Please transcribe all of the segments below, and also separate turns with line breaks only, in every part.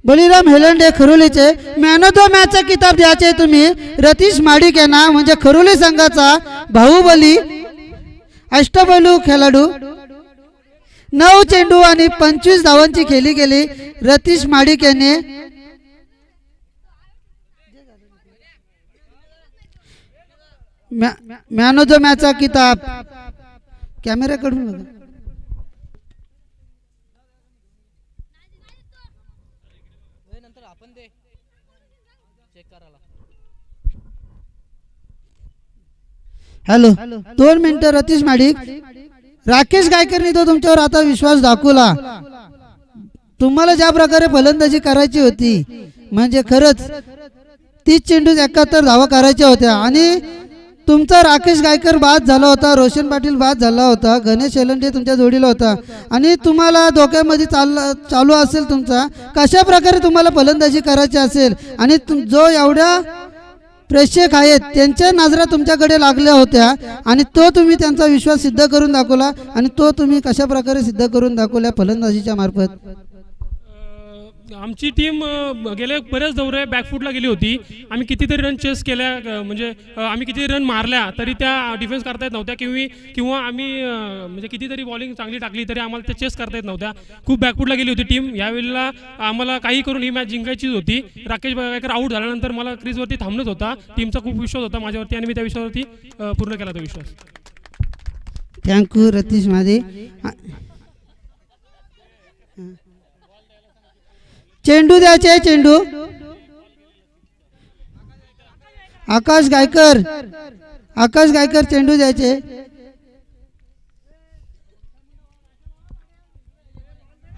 Baliram हेलंडे खरोलीचे man of the मॅचचा किताब द्यायचे तुम्ही रतीश माडिक यांना, म्हणजे खरोली संघाचा बाहुबली अष्टपैलू खेळाडू. 9 चेंडू आणि 25 धावांची खेळी गेली रतीश माडिक यांनी. मॅन ऑफ द मॅचचा किताब कॅमेऱ्याकडून बघा. हॅलो 2 मिनिटं. रतीश माडिक. राकेश गायकरने तो तुमच्यावर आता विश्वास दाखवला. तुम्हाला ज्या प्रकारे फलंदाजी करायची होती, म्हणजे खरंच 30 चेंडू 71 धावा करायच्या होत्या आणि तुमचा राकेश गायकर बाद झाला होता, रोशन पाटील बाद झाला होता, गणेश हेलंडे तुमच्या जोडीला होता आणि तुम्हाला धोक्यामध्ये चालू असेल तुमचा कशा प्रकारे तुम्हाला फलंदाजी करायची असेल आणि जो एवढ्या प्रेक्षक आहेत त्यांच्या नजरा तुमच्याकडे लागल्या होत्या आणि तो तुम्ही त्यांचा विश्वास सिद्ध करून दाखवला आणि तो तुम्ही कशा प्रकारे सिद्ध करून दाखवला फलंदाजीच्या मार्फत.
आमची टीम गेले बरेच दौरे बॅकफूटला गेली होती. आम्ही कितीतरी रन चेस केल्या, म्हणजे आम्ही कितीतरी रन मारल्या तरी त्या डिफेन्स करता येत नव्हत्या किंवा आम्ही म्हणजे कितीतरी बॉलिंग चांगली टाकली तरी आम्हाला त्या चेस करता येत नव्हत्या. खूप बॅकफूटला गेली होती टीम. यावेळेला आम्हाला काही करून ही मॅच जिंकायचीच होती. राकेश गायकर आऊट झाल्यानंतर मला क्रीजवरती थांबणंच होता. टीमचा खूप विश्वास होता माझ्यावरती आणि मी त्या विश्वासावरती पूर्ण केला तो विश्वास.
थँक्यू रतीश मादी. चेंडू द्यायचे. चेंडू आकाश गायकर. आकाश गायकर चेंडू द्यायचे.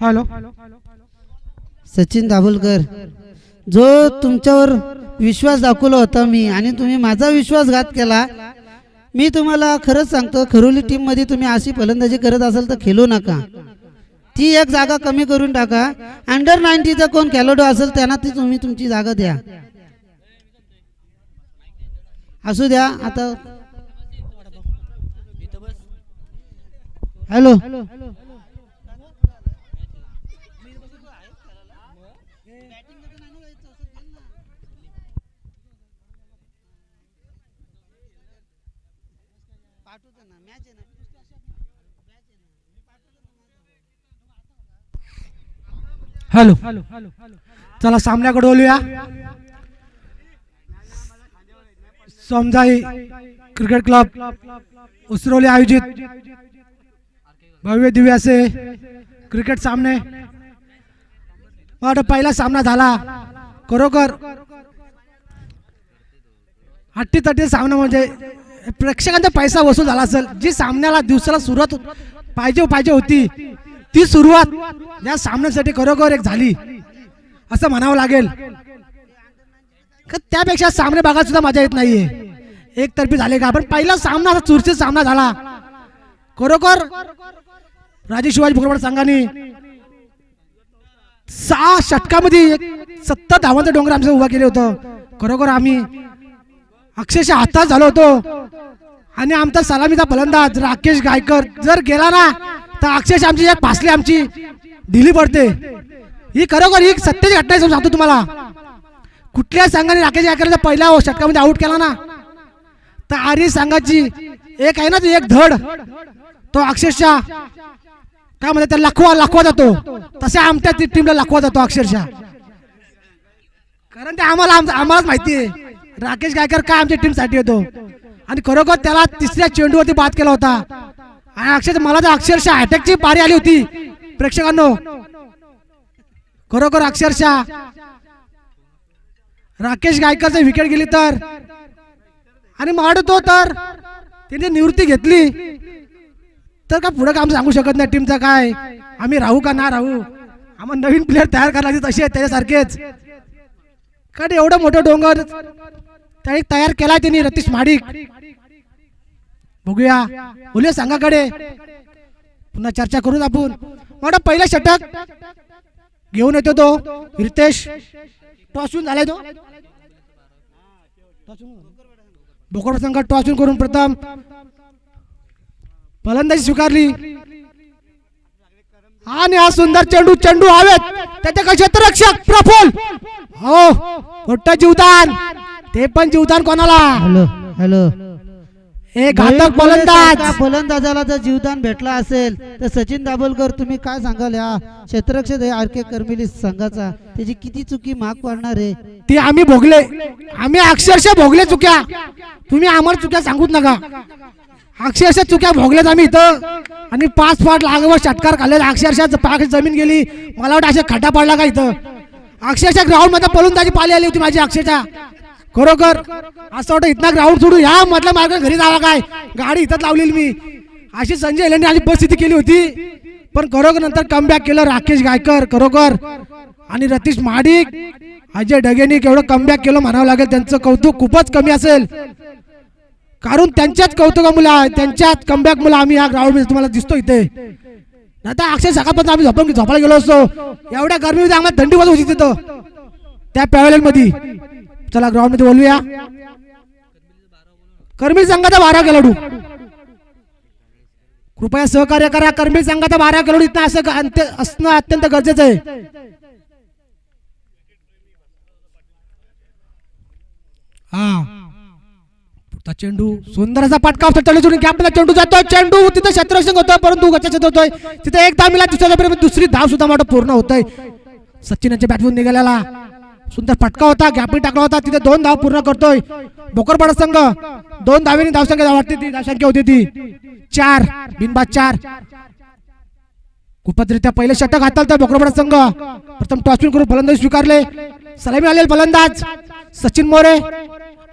हॅलो
सचिन दाभोलकर. जो तुमच्यावर विश्वास दाखवला होता मी आणि तुम्ही माझा विश्वासघात केला. मी तुम्हाला खरंच सांगतो, खरोली टीम मध्ये तुम्ही अशी फलंदाजी करत असाल तर खेळू नका. ती एक जागा कमी करून टाका. अंडर 90चा कोण खेळाडू असेल त्यांना ती तुम्ही तुमची जागा द्या. असू द्या. आता हॅलो
हॅलो चला सामन्याकडे बोलूया. समजाई क्रिकेट क्लब उसरोली आयोजित भव्य दिव्य असे क्रिकेट सामने. पहिला सामना झाला. खरोखर हट्टीतट्टी सामना, म्हणजे प्रेक्षकांचा पैसा वसूल झाला असेल. जी सामन्याला दिवसाला सुरुवात पाहिजे होती ती सुरुवात या सामन्यासाठी खरोखर एक झाली असं म्हणावं लागेल. त्यापेक्षा सामने बघायला सुद्धा मजा येत नाहीये. एकतर्फी झाले का. पण पहिला सामना चुरशीत सामना झाला. खरोखर राजे शिवाजी भोकरवाड संघाने 6 षटकामध्ये 70 धावांचा डोंगर आमचं उभा केलं होतं. खरोखर आम्ही अक्षरशः हातात झालो होतो आणि आमचा सलामीचा फलंदाज राकेश गायकर जर गेला ना तर अक्षरशः आमची एक फासली आमची ढिली पडते. ही खरोखर ही सत्याची घटना आहे. सांगतो तुम्हाला, कुठल्या संघाने राकेश गायकरचा पहिल्या षटकामध्ये आउट केला ना तर आर्य संघाची एक आहे ना ती एक धड तो अक्षरशः काय म्हणतात लखवा जातो. तसे आमच्या टीमला लखवा जातो अक्षरशः. कारण ते आम्हालाच माहिती आहे राकेश गायकर काय आमच्या टीम साठी येतो. आणि खरोखर त्याला तिसऱ्या चेंडूवरती बाद केला होता. आणि अक्षरशः मला तर अक्षरशः अटॅकची पारी आली होती प्रेक्षकांनो. खरोखर अक्षरशः राकेश गायकरची विकेट गेली तर आणि मारतो तर त्यांनी निवृत्ती घेतली तर का पुढे काम सांगू शकत नाही टीमचं काय. आम्ही राहू का ना राहू. आम्हाला नवीन प्लेअर तयार करायचे तसे त्याच्यासारखेच. कारण एवढं मोठं डोंगर तयार केलाय त्यांनी रतीश माडिक. बघूया बोलूया संघाकडे पुन्हा चर्चा करू आपण. मोठा पहिला षटक घेऊन येतो तो रितेश. टॉसून झालाय तो भोकरवाड संघात टॉसून करून प्रथम फलंदाजी स्वीकारली. आणि हा सुंदर चेंडू चेंडू हवेत त्याचे क्षेत्ररक्षक प्रफुल हो मोठं जीवदान ते पण जीवदान कोणाला
हॅलो हॅलो
एक घातक फलंदाज
फलंदाजाला जर जीवदान भेटला असेल तर सचिन दाभोलकर तुम्ही काय सांगाल या क्षेत्ररक्षक आर के कर्मिली संघाचा त्याची किती चुकी माग पडणार आहे
ती आम्ही भोगले आम्ही अक्षरशः भोगले चुक्या तुम्ही आम्हाला चुक्या सांगूच नका अक्षरशः चुक्या भोगल्यात आम्ही इथं आणि 5 फूट लागवर षटकार खाल्ले अक्षरशः पाक जमीन गेली मला वाटतं अशा खड्डा पडला का इथं अक्षरशः ग्राउंड मध्ये फलंदाजी पाली आली होती माझी अक्षरशः खरोखर असं वाटतं इथना ग्राउंड सोडून या मधल्या मार्ग घरी जावा काय गाडी इथं लावलेली मी अशी संजय एलेंनी अशी परिस्थिती केली होती पण खरोखर नंतर कमबॅक केलं राकेश गायकर खरोखर आणि रतीश महाडिक अजय ढगेनी केवढं कमबॅक केलं म्हणावं लागेल त्यांचं कौतुक खूपच कमी असेल कारण त्यांच्याच कौतुकामुळे त्यांच्याच कमबॅक मुळे आम्ही या ग्राउंड मध्ये तुम्हाला दिसतो इथे आता अक्षय सकाळपर्यंत आम्ही झोपायला गेलो असतो एवढ्या गरमीमध्ये आम्हाला थंडी वाजत होती तिथं त्या पॅव्हलियन मध्ये चला ग्राउंड मध्ये बोलूया कर्मी संघाचा 12 खेळाडू कृपया सहकार्य करा कर्मी संघाचा 12 खेळाडू इथं असं असणं अत्यंत गरजेचं आहे हा चेंडू सुंदर असा पटका कॅपला चेंडू जातोय चेंडू तिथे क्षेत्ररक्षण होतोय परंतु गच्चा होतोय तिथे एक धाव मिळाला दुसरी धाव सुद्धा मोठं पूर्ण होतोय सचिन यांच्या बॅटमधून निघालेला सुंदर फटका होता गॅपी टाकला होता तिथे 2 धाव पूर्ण करतोय भोकरपाडा संघ 2 धावेने धावसंख्या वाटते ती धावसंख्या होती ती 4 बिनबाद 4 कुपतरित्या पहिले षटक हाताळतोय भोकरपाडा संघ प्रथम टॉसपिन करून फलंदाजी स्वीकारले सलामी आलेले फलंदाज सचिन मोरे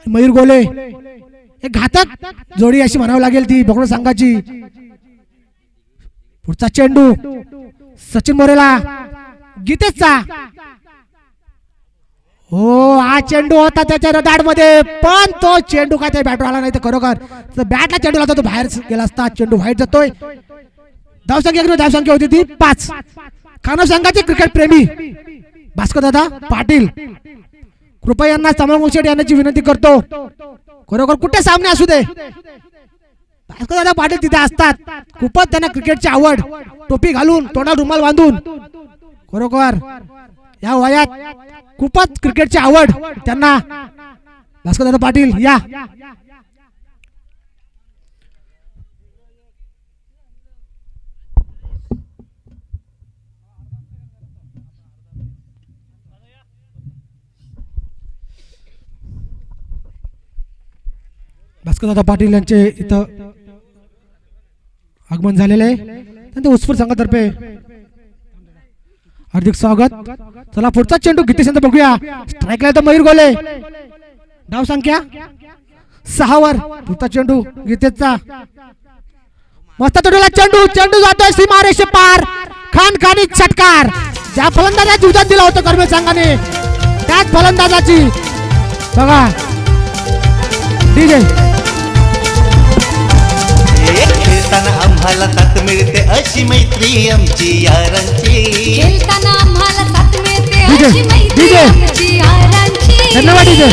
मयूर गोले एक घातक जोडी अशी म्हणावी लागेल ती भोकरपाडा संघाची पुढचा चेंडू सचिन मोरेला गीतेशचा हो हा चेंडू होता त्याच्या रडाड मध्ये पण तो चेंडू काय त्या बॅटवर आला नाही तर खरोखर बॅटला चेंडू लागतो तो बाहेर गेला असता चेंडू व्हाईट जातोय धावसंख्या होती ती 5 खाना संघाचे क्रिकेट प्रेमी भास्कर दादा पाटील कृपया यांना समोर येण्याची विनंती करतो खरोखर कुठे सामने असू दे भास्कर दादा पाटील तिथे असतात खूपच त्यांना क्रिकेटची आवड टोपी घालून तोंडात रुमाल बांधून खरोखर या वयात खूपच क्रिकेटची आवड त्यांना भास्कर दादा पाटील या भास्करदादा पाटील यांचे इथं आगमन झालेले आहे त्यांच्या उत्स्फूर्त संघातर्फे हार्दिक स्वागत चला पुढचा चेंडू गीतेशचा बघूया स्ट्राईकला येतो मयूर गोले धाव संख्या 6 वर पुढचा चेंडू गीतेशचा मस्त तोडलेला चेंडू चेंडू जातोय सीमारेषे पार खानखानी षटकार ज्या फलंदाजा जीवदान दिला होता कर्मे संघाने त्याच फलंदाजाची बघा डीजे
खेळताना आम्हाला साथ मिळते अशी मैत्री आमची यारांची
खेळताना आम्हाला साथ मिळते अशी मैत्री आमची यारांची
धन्यवाद डीजे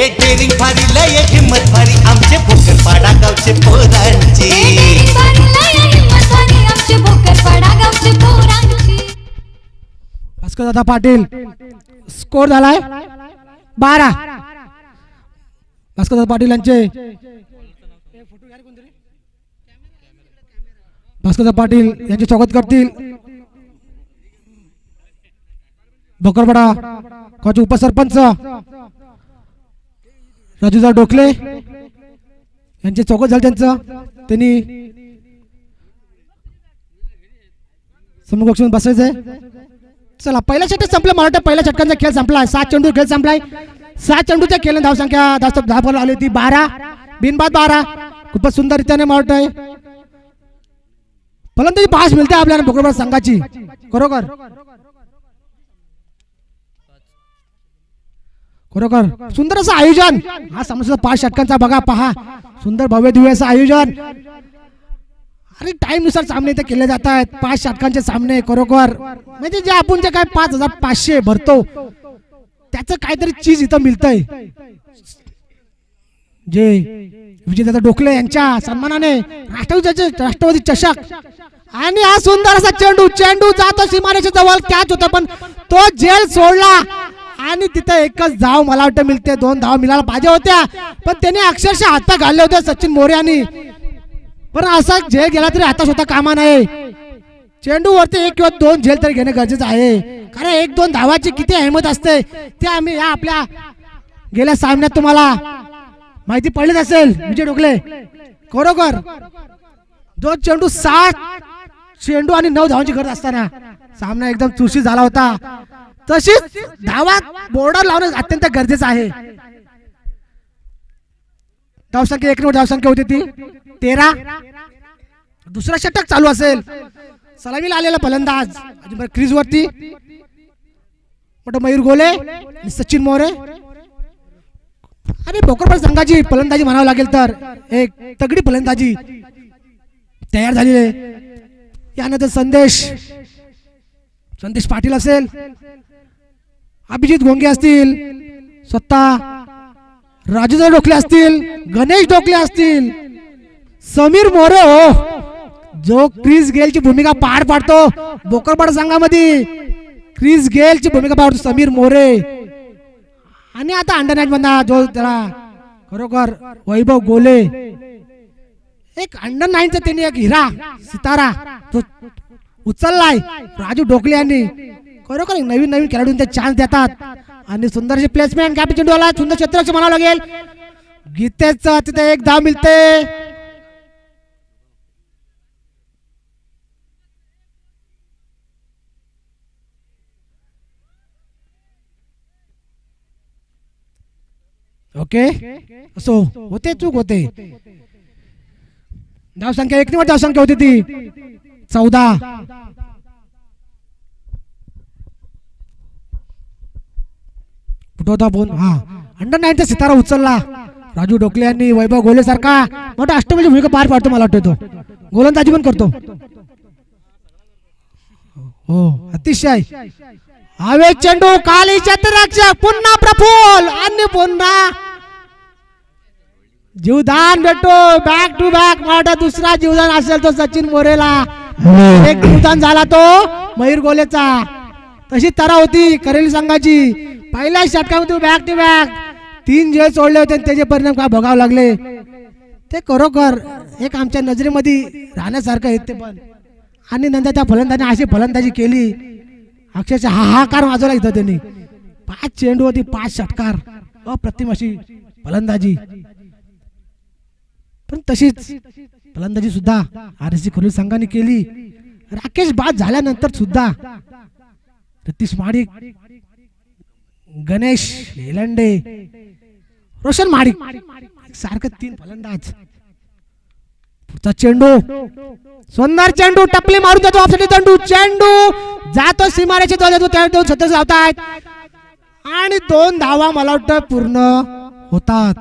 एक डेरिंग फारी लय हिम्मत फारी आमचे भोकरपाडा गावचे पोरांची
आमचे भोकरपाडा गावचे पोरांची
भास्करदादा पाटील स्कोर झालाय 12 भास्करदादा पाटील यांचे भास्करदादा पाटील यांचे स्वागत करतील भोकरपाडा गावचे उपसरपंच राजूदा डोकले यांचे स्वागत झाले त्यांचं त्यांनी समोर बसायचंय चला पहिला षटक संपला मला वाटतं पहिल्या षटकांचा खेळ संपलाय 7 चेंडू खेळ संपलाय 7 चेंडूच्या खेळ धावसंख्या धाव आली होती 12 बिनबाद 12 खूपच सुंदर रीतीने मला वाटतंय फलंदाजी पास मिळते आपल्याला भोकरपाडा संघाची खरोखर खरोखर सुंदर असं आयोजन हा समोरचा 5 षटकांचा बघा पहा सुंदर भव्य दिव्य असं आयोजन आणि टाइम नुसार सामने इथे केले जात आहेत 5 षटकांचे सामने खरोखर म्हणजे जे आपण जे काय 5500 भरतो त्याचं काहीतरी चीज इथं मिळतंय जे विजयदादा डोकले यांच्या सन्मानाने राष्ट्रवादी चषक आणि हा सुंदर असा चेंडू चेंडू जातो सीमारेच्या जवळ कॅच होता पण तो झेल सोडला आणि तिथे एकच धाव मला वाटतं मिळते 2 धाव मिळायला पाहिजे होत्या पण त्याने अक्षरशः हात घालले होते सचिन मोरे यांनी पण असा झेल गेला तरी हाताश होता कामा नाही चेंडू वरती 1 किंवा 2 झेल तरी घेणे गरजेचं आहे कारण 1-2 धावाची किती अहमत असते ते आम्ही या आपल्या गेल्या सामन्यात तुम्हाला माहिती पडलीच असेल विजय ढोकले खरोखर 2 चेंडू 7 चेंडू आणि 9 धावांची गरज असताना सामना एकदम चुरशी झाला होता तशीच धावा बोर्डर लावणं अत्यंत गरजेचं आहे धावसंख्या 1 धावसंख्या होती ती 13 दुसरा षटक चालू असेल सलामीला आलेला फलंदाज क्रीज वरती मोठा मयूर गोले आणि सचिन मोरे आणि भोकरपड संघाची फलंदाजी म्हणावं लागेल तर एक तगडी फलंदाजी तयार झालेली आहे यानंतर संदेश पाटील असेल अभिजित घोंगे असतील स्वतः राजूदादा ढोकले असतील गणेश ढोकले असतील समीर मोरे हो जो क्रिस गेलची भूमिका पार पाडतो भोकरपड संघामध्ये क्रिस गेलची भूमिका पार पाडतो समीर मोरे आणि आता अंडर 9 बंदा जो त्याला खरोखर वैभव गोले एक अंडर 9 चा त्यांनी एक हिरा सितारा तो उचललाय राजू ढोकले यांनी खरोखर नवीन खेळाडूंना चान्स देतात आणि सुंदरशी प्लेसमेंट कॅप्टन चेंडूला सुंदर क्षेत्ररक्षण म्हणावं लागेल गीतेचं तिथे 1 धाव मिळते ओके असो होते चूक होते धावसंख्या 1 धावसंख्या होती ती 14 फुटवता बोन हा अंडर 9 चा सितारा उचलला राजू ढोकले यांनी वैभव गोले सारखा मोठा अष्टमीची भूमिका पार पाडतो मला वाटतं तो गोलंदाजी पण करतो हो अतिशय हवे चेंडू काली क्षेत्ररक्षक पुन्हा प्रफुल आणि पुन्हा जीवदान भेटतो बॅक टू बॅक मोठा दुसरा जीवदान असेल तो सचिन मोरेला एक जीवदान झाला तो मयूर गोलेचा तशी तरा होती करेली संघाची पहिल्या षटकामध्ये बॅक टू बॅक 3 झेल सोडले होते त्याचे परिणाम काय भोगावे लागले ते खरोखर एक आमच्या नजरेमध्ये राहण्यासारखं आहे ते पण आणि नंतर त्या फलंदाजाने अशी फलंदाजी केली अक्षरशः हाहाकार वाजवला इथं त्यांनी 5 चेंडू होती 5 षटकार अप्रतिम अशी फलंदाजी पण तशीच फलंदाजी सुद्धा आरसी खोली संघाने केली राकेश बाद झाल्यानंतर सुद्धा रतीश माडिक गणेश हेलंडे रोशन माडिक सारखं 3 फलंदाज पुढचा चेंडू सुंदर चेंडू टपली मारून जातो ऑफसाइड चेंडू जातो सीमारेच्या जवळ सतत जातात आणि 2 धावा मला वाटतं पूर्ण होतात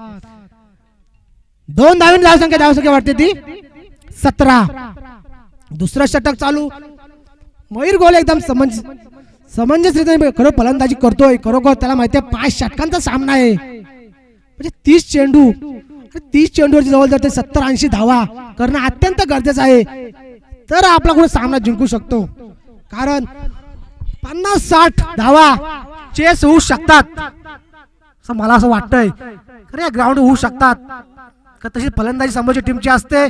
2 धावांची धावसंख्या वाटते ती 17 दुसरं षटक चालू मयूर गोले एकदम समंजसरीत्याने खरं फलंदाजी करतोय खरोखर त्याला माहिती आहे 5 षटकांचा सामना आहे म्हणजे 30 चेंडूवरची जवळ जाते 70-80 धावा करणं अत्यंत गरजेचं आहे तर आपला कुठे सामना जिंकू शकतो कारण 50-60 धावा चेस होऊ शकतात असं मला असं वाटतंय खरं ग्राउंड होऊ शकतात का तशी फलंदाजी समोरच्या टीमची असते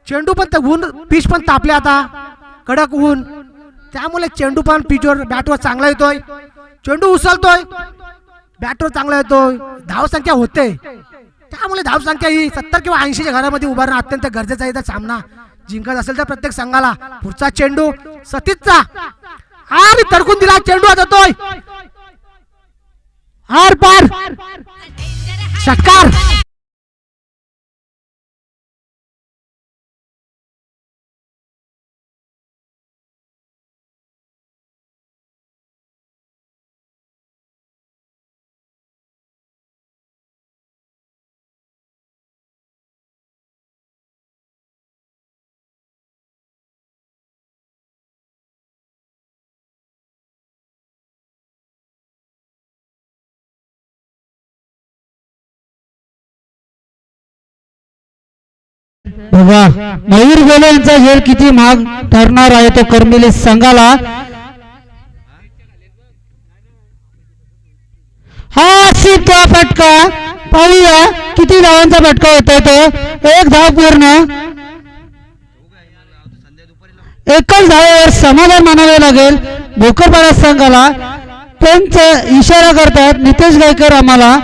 चेंडू पण ऊन पिच पण तापले आता कडक ऊन त्यामुळे चेंडू पण पिचवर बॅटवर चांगला येतोय चेंडू उचलतोय बॅटवर चांगला येतोय धावसंख्या होते त्यामुळे धावसंख्या ही 70 किंवा 80च्या घरामध्ये उभारणं अत्यंत गरजेचं आहे. सामना जिंकत असेल तर प्रत्येक संघाला पुढचा चेंडू सतीशचा आणि तडकून दिला चेंडू जातोय आर पार षटकार
बघा मयूर गोले यांचा झेल किती महाग ठरणार आहे तो कर्मिली संघाला. हा सीधा फटका पाहूया किती धावांचा फटका होता तो. एक धाव पूर्ण, एकच धावेवर समाधान मानावे लागेल भोकरपाडा संघाला. पंच इशारा करतात नितेश गायकर आम्हाला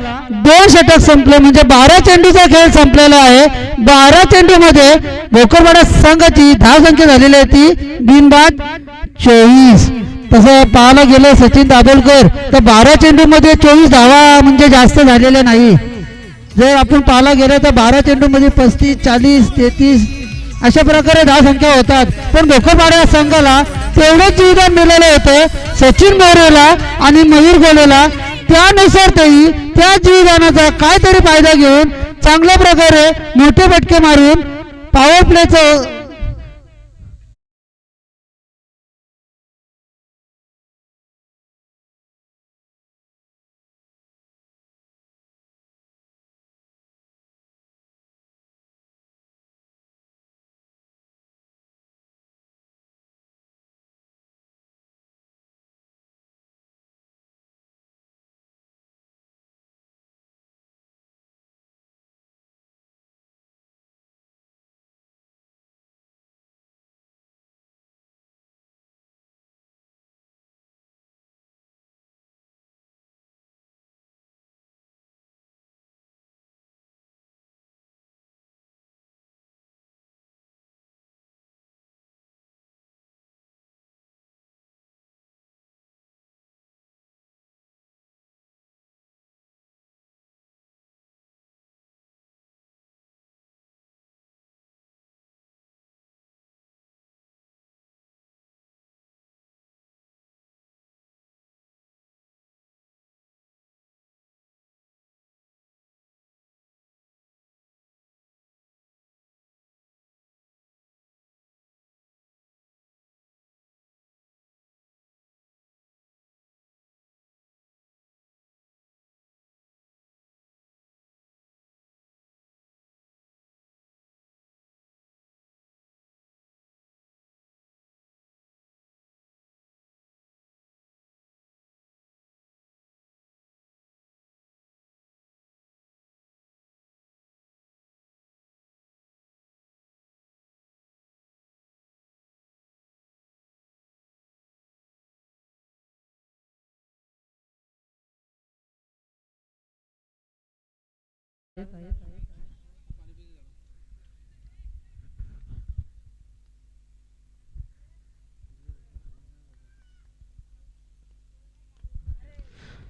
2 षटक संपले म्हणजे 12 चेंडूचा खेळ संपलेला आहे. 12 चेंडू मध्ये भोकरपाडा संघाची धावसंख्या झालेली आहे ती बिनबाद 24. तसं पाहायला गेलं सचिन दाभोलकर तर 12 चेंडू मध्ये 24 धावा म्हणजे जास्त झालेल्या नाही. जर आपण पाहायला गेलं तर 12 चेंडू मध्ये 35, 40, 33 अशा प्रकारे धावसंख्या होतात. पण भोकरपाडा संघाला तेवढंच जीवदान मिळालं होतं सचिन मोरेला आणि मयूर गोलेला. त्यानुसार तेही त्या जीवदानाचा काहीतरी फायदा घेऊन चांगल्या प्रकारे मोठे फटके मारून पॉवर प्लेचं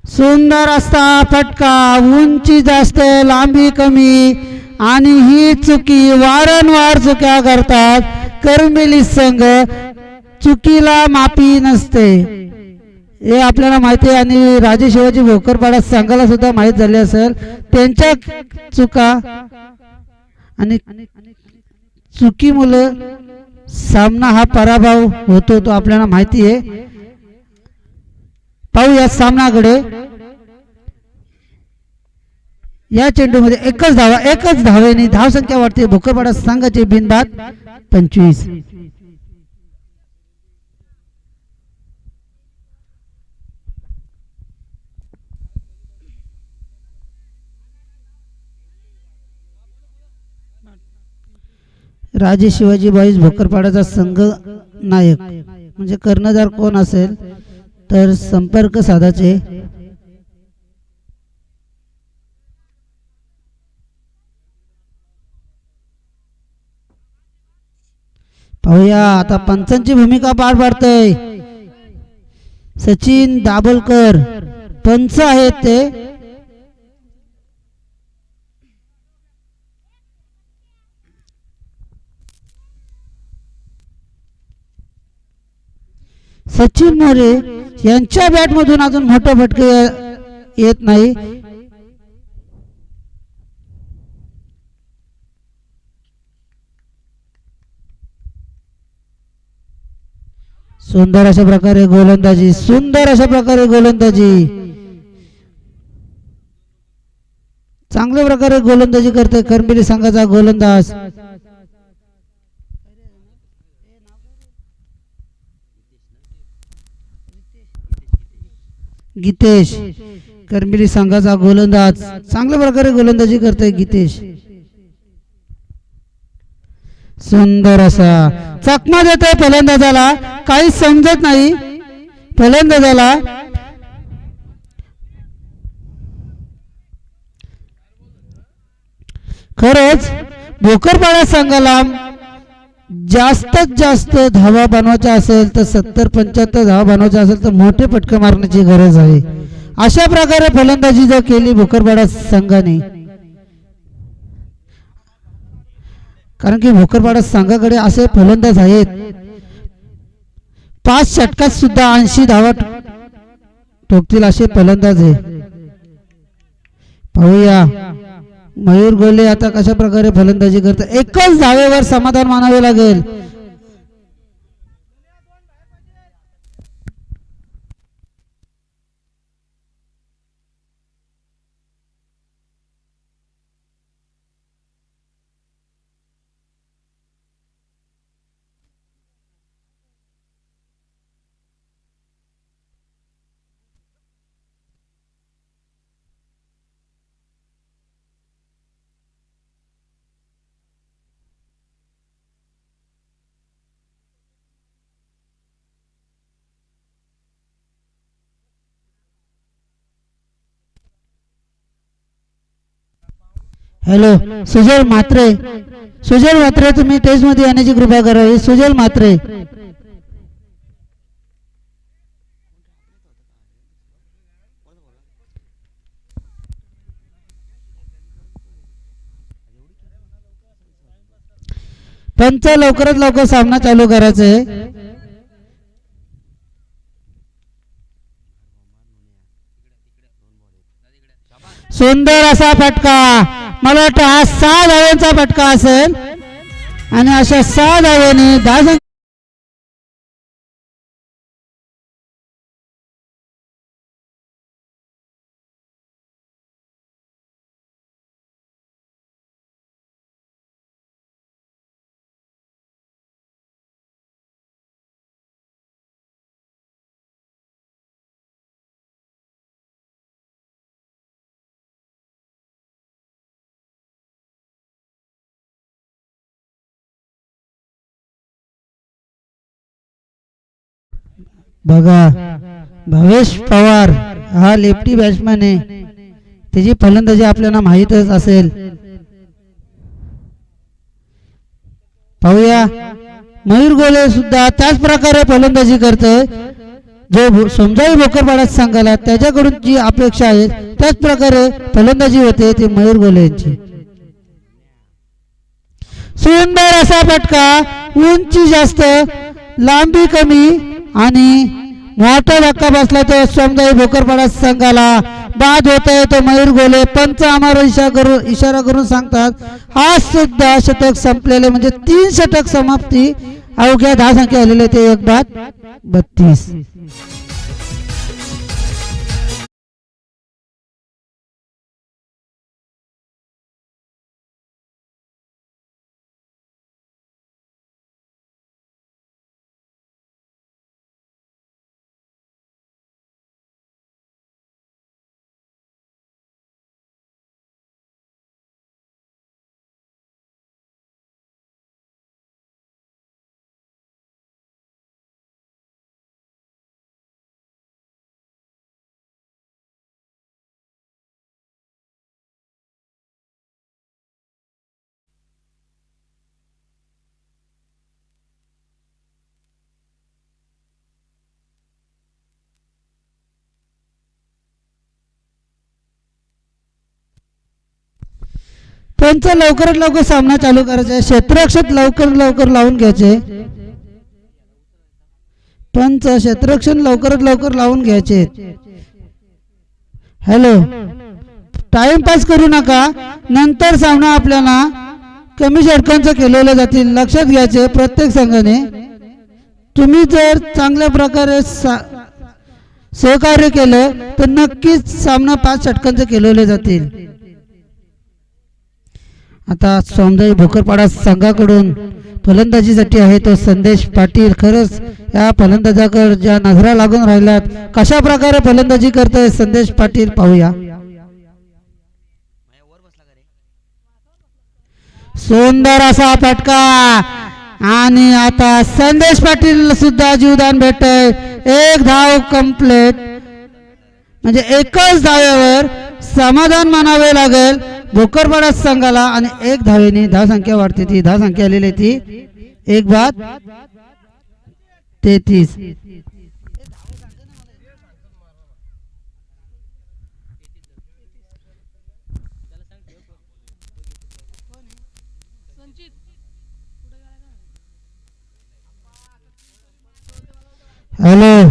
सुंदर असता फटका. उंची जास्त लांबी कमी आणि ही चुकी वारंवार चुक्या करतात करमिली संघ. चुकीला माफी नसते हे आपल्याला माहिती आहे आणि राजे शिवाजी भोकरपाडा संघाला सुद्धा माहीत झाले असेल. त्यांच्या चुका आणि चुकीमुळे सामना हा पराभव होतो तो आपल्याला माहिती आहे. पाहूया सामनाकडे. या चेंडूमध्ये एकच धावेने धावसंख्या वाढते भोकरपाडा संघाचे बिनबाद 25. राजे शिवाजी बॉईज भोकरपाड्याचा संघ नायक म्हणजे कर्णधार कोण असेल तर संपर्क साधायचे. पाहूया आता पंचांची भूमिका पार पाडतोय सचिन दाभोलकर. पंच आहेत ते. सचिन मोरे यांच्या बॅट मधून अजून मोठे फटके येत नाही. सुंदर अशा प्रकारे गोलंदाजी. चांगल्या प्रकारे गोलंदाजी करते कर्मिली संघाचा गोलंदाज. गीतेश करमिली संघाचा गोलंदाज चांगल्या प्रकारे गोलंदाजी करतोय गीतेश. सुंदर असा चकमा देतोय फलंदाजाला, काही समजत नाही फलंदाजाला. खरंच भोकरपाडा संघाला जास्तीत जास्त धावा बनवायच्या असेल तर 70-75 धावा बनवायच्या असेल तर मोठे फटके मारण्याची गरज आहे. अशा प्रकारे फलंदाजी जर केली भोकरपाडा संघाने, कारण की भोकरपाडा संघाकडे असे फलंदाज आहेत 5 षटकात सुद्धा 80 धावा ठोकतील असे फलंदाज आहे. पाहूया मयूर गोले आता कशा प्रकारे फलंदाजी करतात. एकच धावेवर समाधान मानावे लागेल. हॅलो सुजल म्हात्रे, सुजल म्हात्रे तुम्ही टेस्ट मध्ये येण्याची कृपा करावी. सुजल म्हात्रे. पंच लवकरात लवकर सामना चालू करायचा आहे. सुंदर असा फटका, मला वाटतं हा 6 धावांचा फटका असेल आणि अशा 6 धावांनी 10 बघा भावेश पवार हा लेफ्टी बॅट्समॅन आहे, त्याची फलंदाजी आपल्याला माहीतच असेल. पाहूया मयूर गोले सुद्धा त्याच प्रकारे फलंदाजी करतोय. जो समजावी भोकरपाडा संघाला त्याच्याकडून जी अपेक्षा आहे त्याच प्रकारे फलंदाजी होते ती मयूर गोले यांची. सुंदर असा फटका, उंची जास्त लांबी कमी आणि मोठा धक्का बसला तो समजावी भोकरपाडा संघाला. बाद होत आहे तो मयूर गोले. पंच आम्हाला इशारा करून सांगतात हा सुद्धा षटक संपलेले, म्हणजे 3 षटक समाप्ती अवघ्या 10 संख्या आलेले ते 1 बाद 32. पंच लवकरात लवकर सामना चालू करायचा आहे. क्षेत्ररक्षक लवकर लावून घ्यायचे. पंच क्षेत्ररक्षण लवकरात लवकर लावून घ्यायचे. हॅलो टाइमपास करू नका, नंतर सामना आपल्याला कमी षटकांचं केलेले जातील. लक्षात घ्यायचे प्रत्येक संघाने. तुम्ही जर चांगल्या प्रकारे सहकार्य केलं तर नक्कीच सामना 5 षटकांचं केलेले जातील. आता समजावी भोकरपाडा संघाकडून फलंदाजीसाठी आहे तो संदेश पाटील. खरंच या फलंदाजाकडे ज्या नजरा लागून राहिल्यात, कशा प्रकारे फलंदाजी करतोय संदेश पाटील पाहूया. सुंदर असा फटका आणि आता संदेश पाटील सुद्धा जीवदान भेटतंय. एक धाव कंप्लीट, म्हणजे एकच धावेवर समाधान मानावे लागेल भोकरपाडा संघाला आणि एक धावेने धावसंख्या वाढते. ती धावसंख्या आलेली ती 1-33. हॅलो,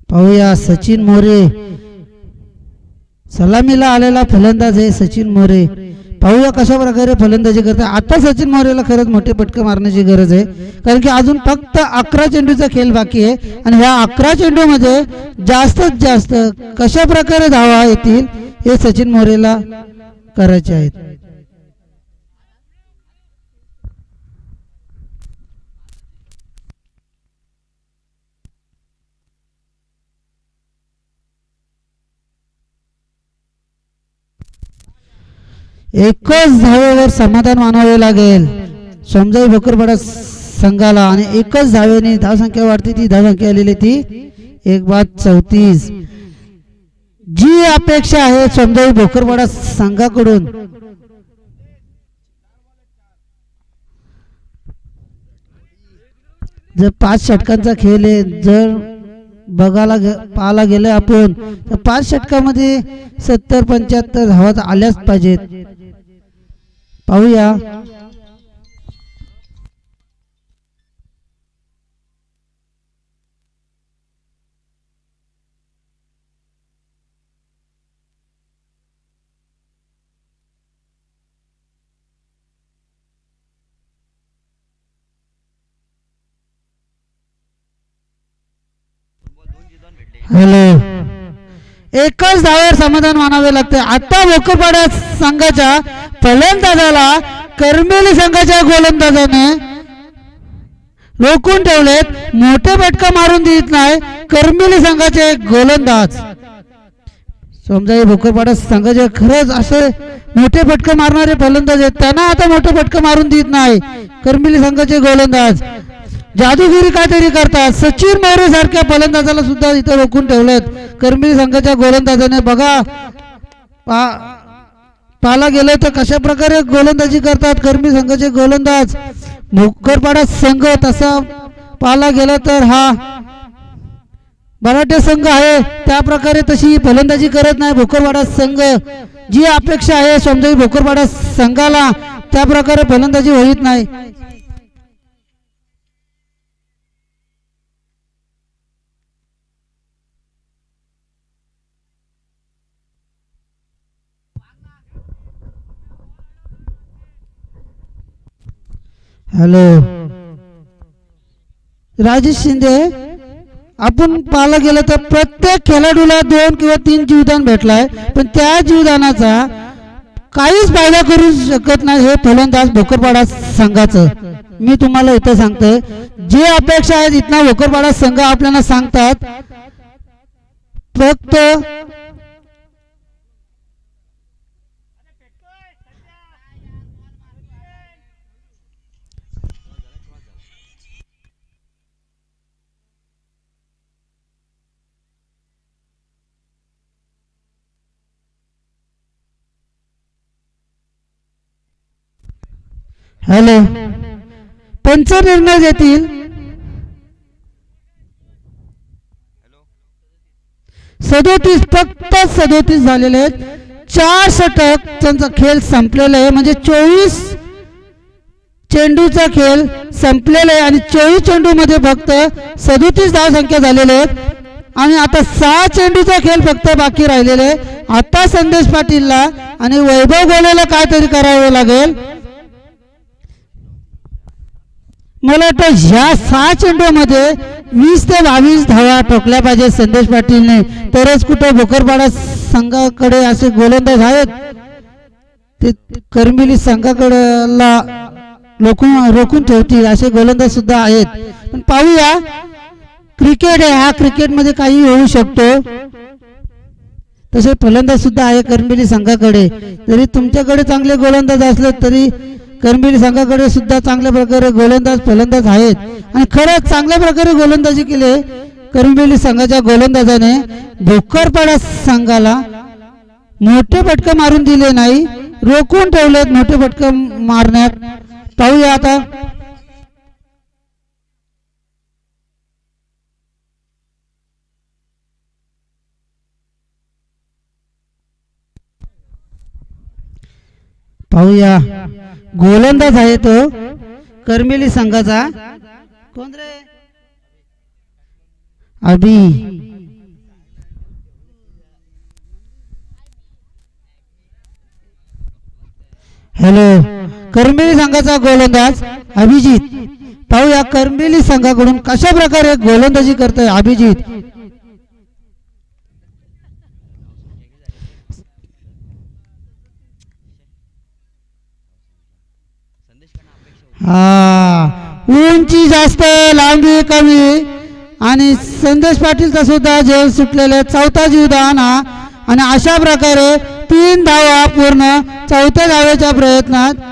पाहूया सचिन मोरे. सलामीला आलेला फलंदाज आहे सचिन मोरे. पाहूया कशा प्रकारे फलंदाजी करतात. आता सचिन मोरेला खरंच मोठे फटके मारण्याची गरज आहे, कारण की अजून फक्त 11 चेंडूचा खेळ बाकी आहे आणि ह्या 11 चेंडूमध्ये जास्तीत जास्त कशा प्रकारे धावा येतील हे सचिन मोरेला करायचे आहेत. एकच धावेवर समाधान मानावे लागेल समजाई भोकरपाडा संघाला आणि एकच धावेने धावसंख्या वाढते. ती धावसंख्या आलेली ती 1-34. जी अपेक्षा आहे समजाई भोकरपाडा संघाकडून, जर 5 षटकांचा खेळ आहे, जर पाहायला गेलं आपण तर 5 षटकामध्ये 70-75 धावा आल्याच पाहिजेत. पाहूया हॅलो, एकच धावेवर समाधान मानावे लागते. आता भोकरपाडा संघाच्या फलंदाजाला करमेली संघाच्या गोलंदाजाने रोखून ठेवलेत. मोठे फटका मारून देत नाही करमेली संघाचे गोलंदाज. समजा भोकरपाडा संघाचे खरंच असे मोठे फटका मारणारे फलंदाज आहेत, त्यांना आता मोठे फटका मारून देत नाही करमेली संघाचे गोलंदाज. जादूगिरी काहीतरी करतात. सचिन मोरे सारख्या फलंदाजाला सुद्धा इथे रोखून ठेवलेत करमेली संघाच्या गोलंदाजाने. बघा पाहायला गेलं तर कशा प्रकारे गोलंदाजी करतात करमेली संघाचे गोलंदाज. भोकरपाडा संघ तसा पाहायला गेला तर हा मराठे संघ आहे, त्या प्रकारे तशी फलंदाजी करत नाही भोकरपाडा संघ. जी अपेक्षा आहे समजा भोकरपाडा संघाला त्या प्रकारे फलंदाजी होत नाही. हॅलो, राजेश शिंदे, आपण पाहायला गेलं तर प्रत्येक खेळाडूला 2 किंवा 3 जीवदान भेटलाय, पण त्या जीवदानाचा काहीच फायदा करू शकत नाही हे फलंदाज भोकरपाडा संघाचं. मी तुम्हाला इथं सांगतोय जे अपेक्षा आहेत इथना भोकरपाडा संघ आपल्याला सांगतात फक्त हॅलो, पंच निर्णय देतील. 37 फक्त 37 झालेले आहेत. 4 षटक त्यांचा खेळ संपलेला आहे, म्हणजे 24 चेंडूचा खेळ संपलेला आहे आणि 24 चेंडू मध्ये फक्त 37 धाव संख्या झालेले आहेत आणि आता 6 चेंडूचा खेळ फक्त बाकी राहिलेले आहे. आता संदेश पाटीलला आणि वैभव गोलेला काहीतरी करावे लागेल. मला वाटतं ह्या 6 चेंडूमध्ये 20 ते 22 धावा ठोकल्या पाहिजे संदेश पाटीलने, तरच कुठे भोकरपाडा संघाकडे असे गोलंदाज आहेत ते करंबिली संघाकडला रोखून ठेवतील असे गोलंदाज सुद्धा आहेत. पण पाहूया, क्रिकेट आहे, हा क्रिकेटमध्ये काही होऊ शकतो. तसे फलंदाज सुद्धा आहे करंबिली संघाकडे. जरी तुमच्याकडे चांगले गोलंदाज असले तरी करंबिली संघाकडे सुद्धा चांगल्या प्रकारे गोलंदाज फलंदाज आहेत. आणि खरंच चांगल्या प्रकारे गोलंदाजी केली करंबिली संघाच्या गोलंदाजाने. भोकरपाडा संघाला मोठे फटके मारून दिले नाही, रोखून ठेवलेत मोठे फटके मारण्यात. पाहूया आता, पाहूया गोलंदाज आहे तो करंबिली संघाचा. कोण रे? अभि. हॅलो, करंबिली संघाचा गोलंदाज अभिजित. पाहूया करंबिली संघाकडून कशा प्रकारे गोलंदाजी करतोय अभिजित. उंची जास्त, लांबी कमी, आणि संदेश पाटीलचा सुद्धा जेल सुटलेला चौथा जीवदान हा. आणि अशा प्रकारे 3 धावा पूर्ण चौथ्या धावेच्या प्रयत्नात.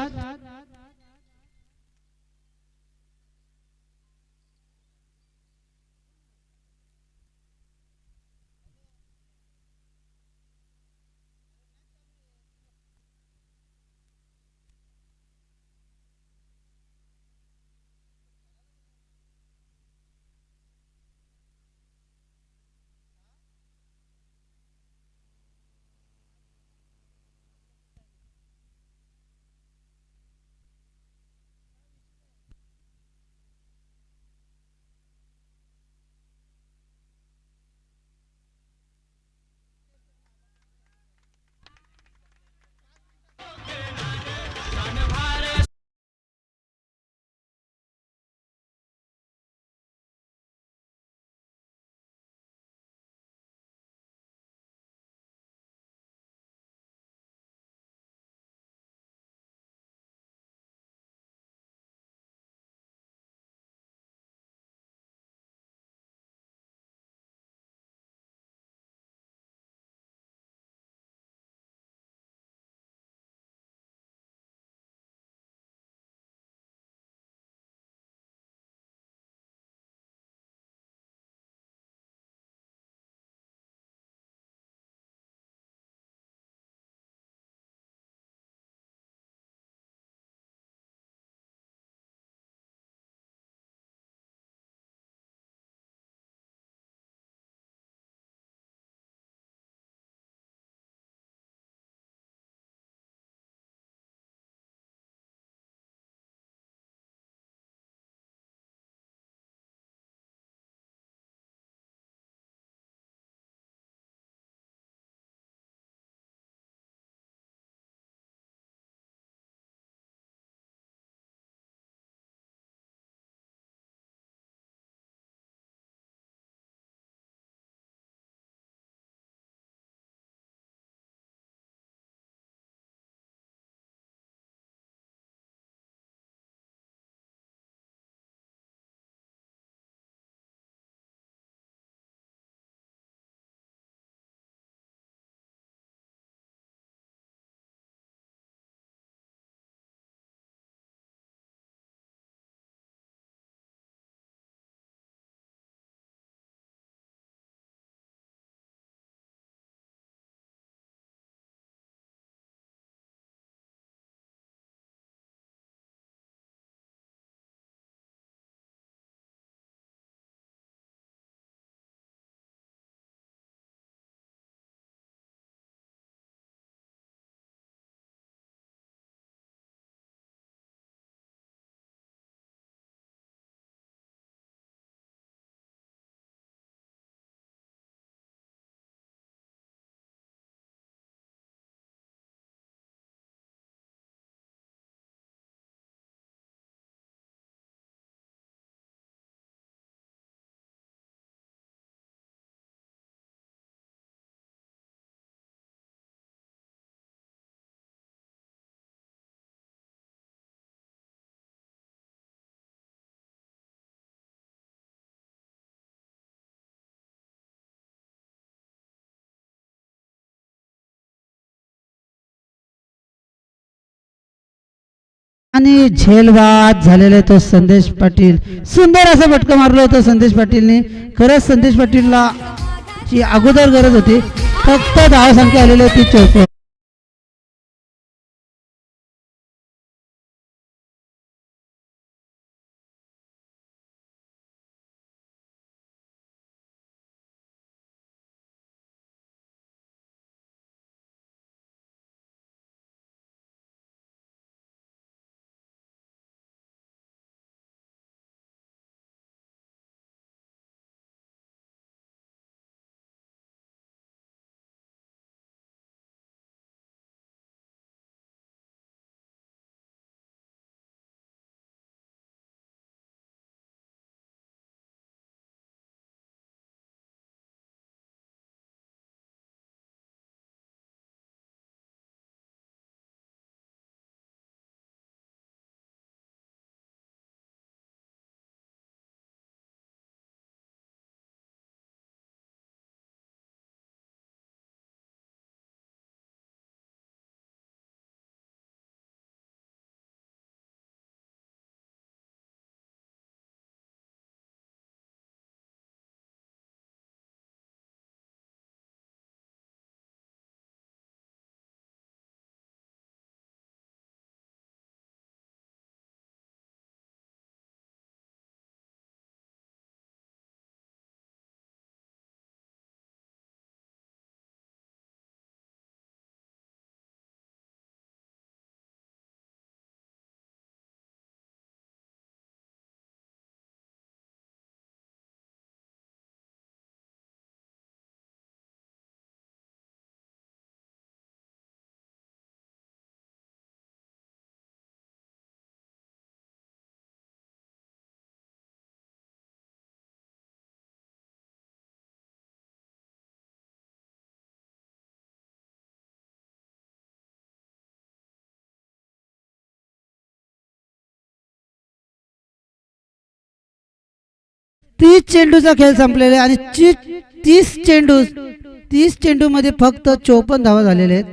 आणि झेलबाद झालेले तो संदेश पाटील. सुंदर असं फटकं मारलं होतं संदेश पाटीलने. खरंच संदेश पाटीलला ची अगोदर गरज होती. फक्त धावसंख्या आलेली होती 54. तीस चेंडूचा खेळ संपलेला आहे आणि 30 चेंडू मध्ये फक्त 54 धावा झालेले आहेत.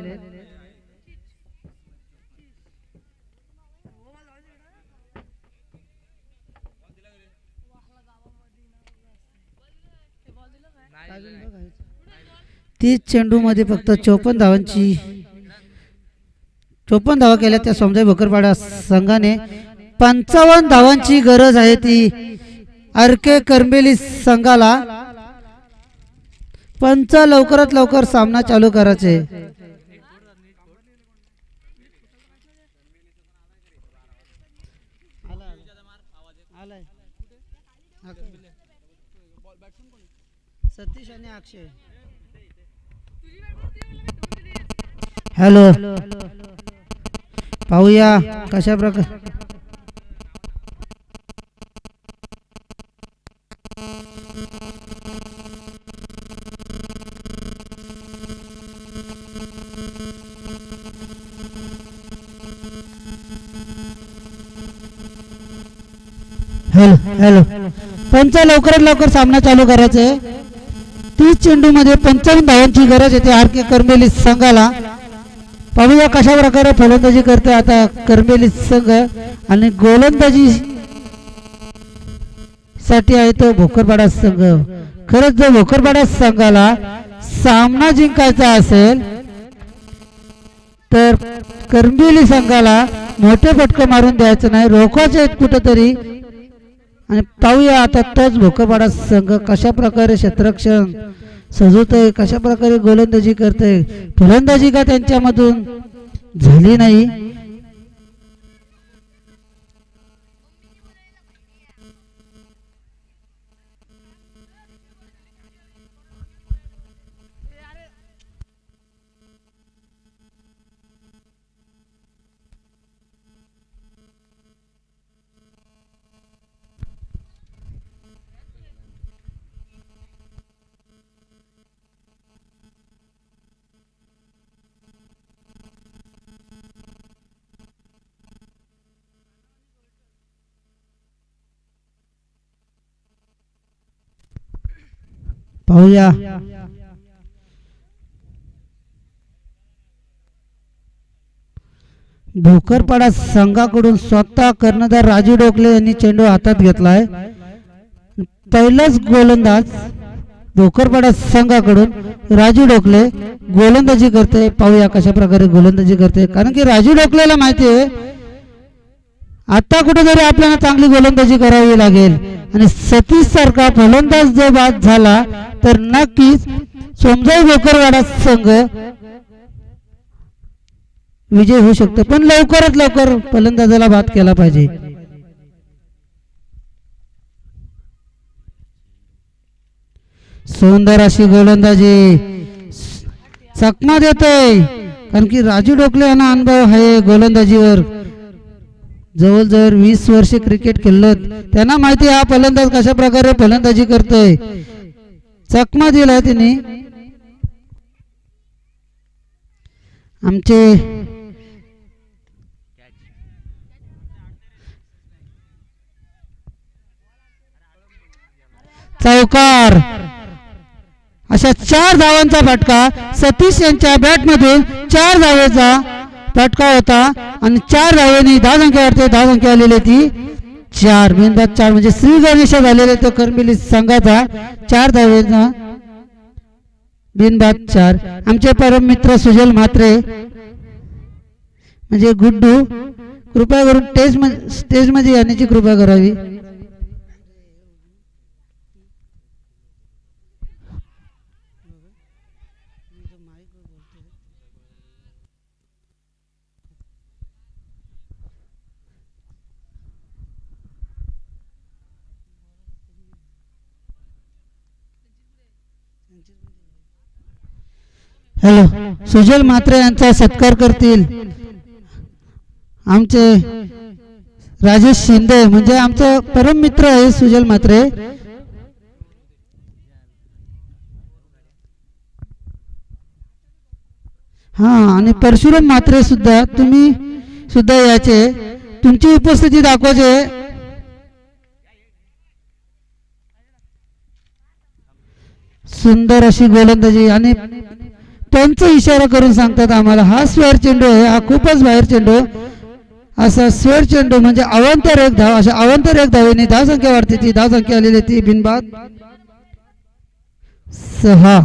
तीस चेंडू मध्ये फक्त 54 धावा केल्या त्या समजा भोकरपाडा संघाने. 55 धावांची गरज आहे ती आरके करंबेली संघाला. पंच लवकरात लवकर सामना चालू करायचे. सतीश आणि अक्षय. हॅलो, पाहूया कशा प्रकार हॅलो पंच लवकरात लवकर सामना चालू करायचा आहे. 30 चेंडू मध्ये 55 धावांची गरज येते आर के करंबेली संघाला. पाहूया कशा प्रकारे फलंदाजी करते आता करंबेली संघ. आणि गोलंदाजी साठी आहे तो भोकरपाडा संघ. खरंच जर भोकरपाडा संघाला सामना जिंकायचा असेल तर करंबेली संघाला मोठे फटके मारून द्यायचं नाही, रोखायचे कुठेतरी. आणि पाहूया आता तोच भोकरपाडा संघ कशा प्रकारे क्षेत्ररक्षण सजवतोय, कशा प्रकारे गोलंदाजी करतोय. फलंदाजी का त्यांच्यामधून झाली नाही. पाहूया भोकरपाडा संघाकडून स्वतः कर्णधार राजू डोकले यांनी चेंडू हातात घेतलाय. पहिलाच गोलंदाज भोकरपाडा संघाकडून राजू डोकले गोलंदाजी करते. पाहूया कशा प्रकारे गोलंदाजी करते, कारण की राजू डोकलेला माहिती आहे आता कुठेतरी आपल्याला चांगली गोलंदाजी करावी लागेल आणि सतीश सारखा फलंदाज जर बाद झाला तर नक्कीच सोमजाई भोकरवाडा संघ विजय होऊ शकतो, पण लवकरात लवकर फलंदाजाला बाद केला पाहिजे. सुंदर अशी गोलंदाजी चकमा देतोय, कारण की राजू डोकले यांना अनुभव आहे गोलंदाजीवर. जवळजवळ 20 वर्ष क्रिकेट खेळलं, त्यांना माहिती हा फलंदाज कशा प्रकारे फलंदाजी करतोय. चकमा दिला त्यांनी. आमचे चौकार अशा 4 धावांचा फटका सतीश यांच्या बॅटमधून 4 धावेचा फटका होता आणि 4 धावेनी 10 संख्येवरती 10 संख्या आलेली ती 4 बिनबाद 4 म्हणजे श्री गणेश झालेले तो कर्मिली संघाचा 4 धावेचा बिनबाद 4. आमचे परम मित्र सुजल म्हात्रे म्हणजे गुड्डू कृपया करून स्टेज मध्ये येण्याची कृपा करावी. हॅलो, सुजल म्हात्रे यांचा सत्कार करतील आमचे राजेश शिंदे, म्हणजे आमचं परम मित्र आहे सुजल म्हात्रे. हा, आणि परशुराम म्हात्रे सुद्धा, तुम्ही सुद्धा याचे तुमची उपस्थिती दाखवायचे. सुंदर अशी गोलंदाजी आणि त्यांचा इशारा करून सांगतात आम्हाला हा स्क्वेअर चेंडू आहे, हा खूपच बाहेर चेंडू. असा स्क्वेअर चेंडू म्हणजे अवांतर एक धाव, अशा अवांतर एक धावेने 10 संख्या वाढते, ती 10 संख्या आलेली ती बिनबाद 6.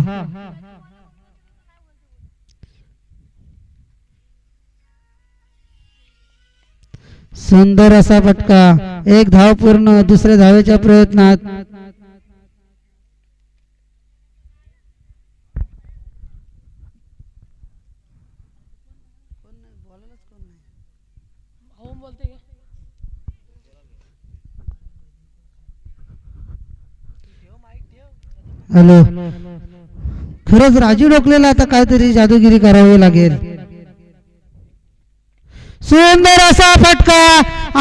सुंदर असा फटका, एक धाव पूर्ण दुसऱ्या धावेच्या प्रयत्नात. हॅलो, खरंच राजू डोकलेला आता काहीतरी जादूगिरी करावी लागेल. सुंदर असा फटका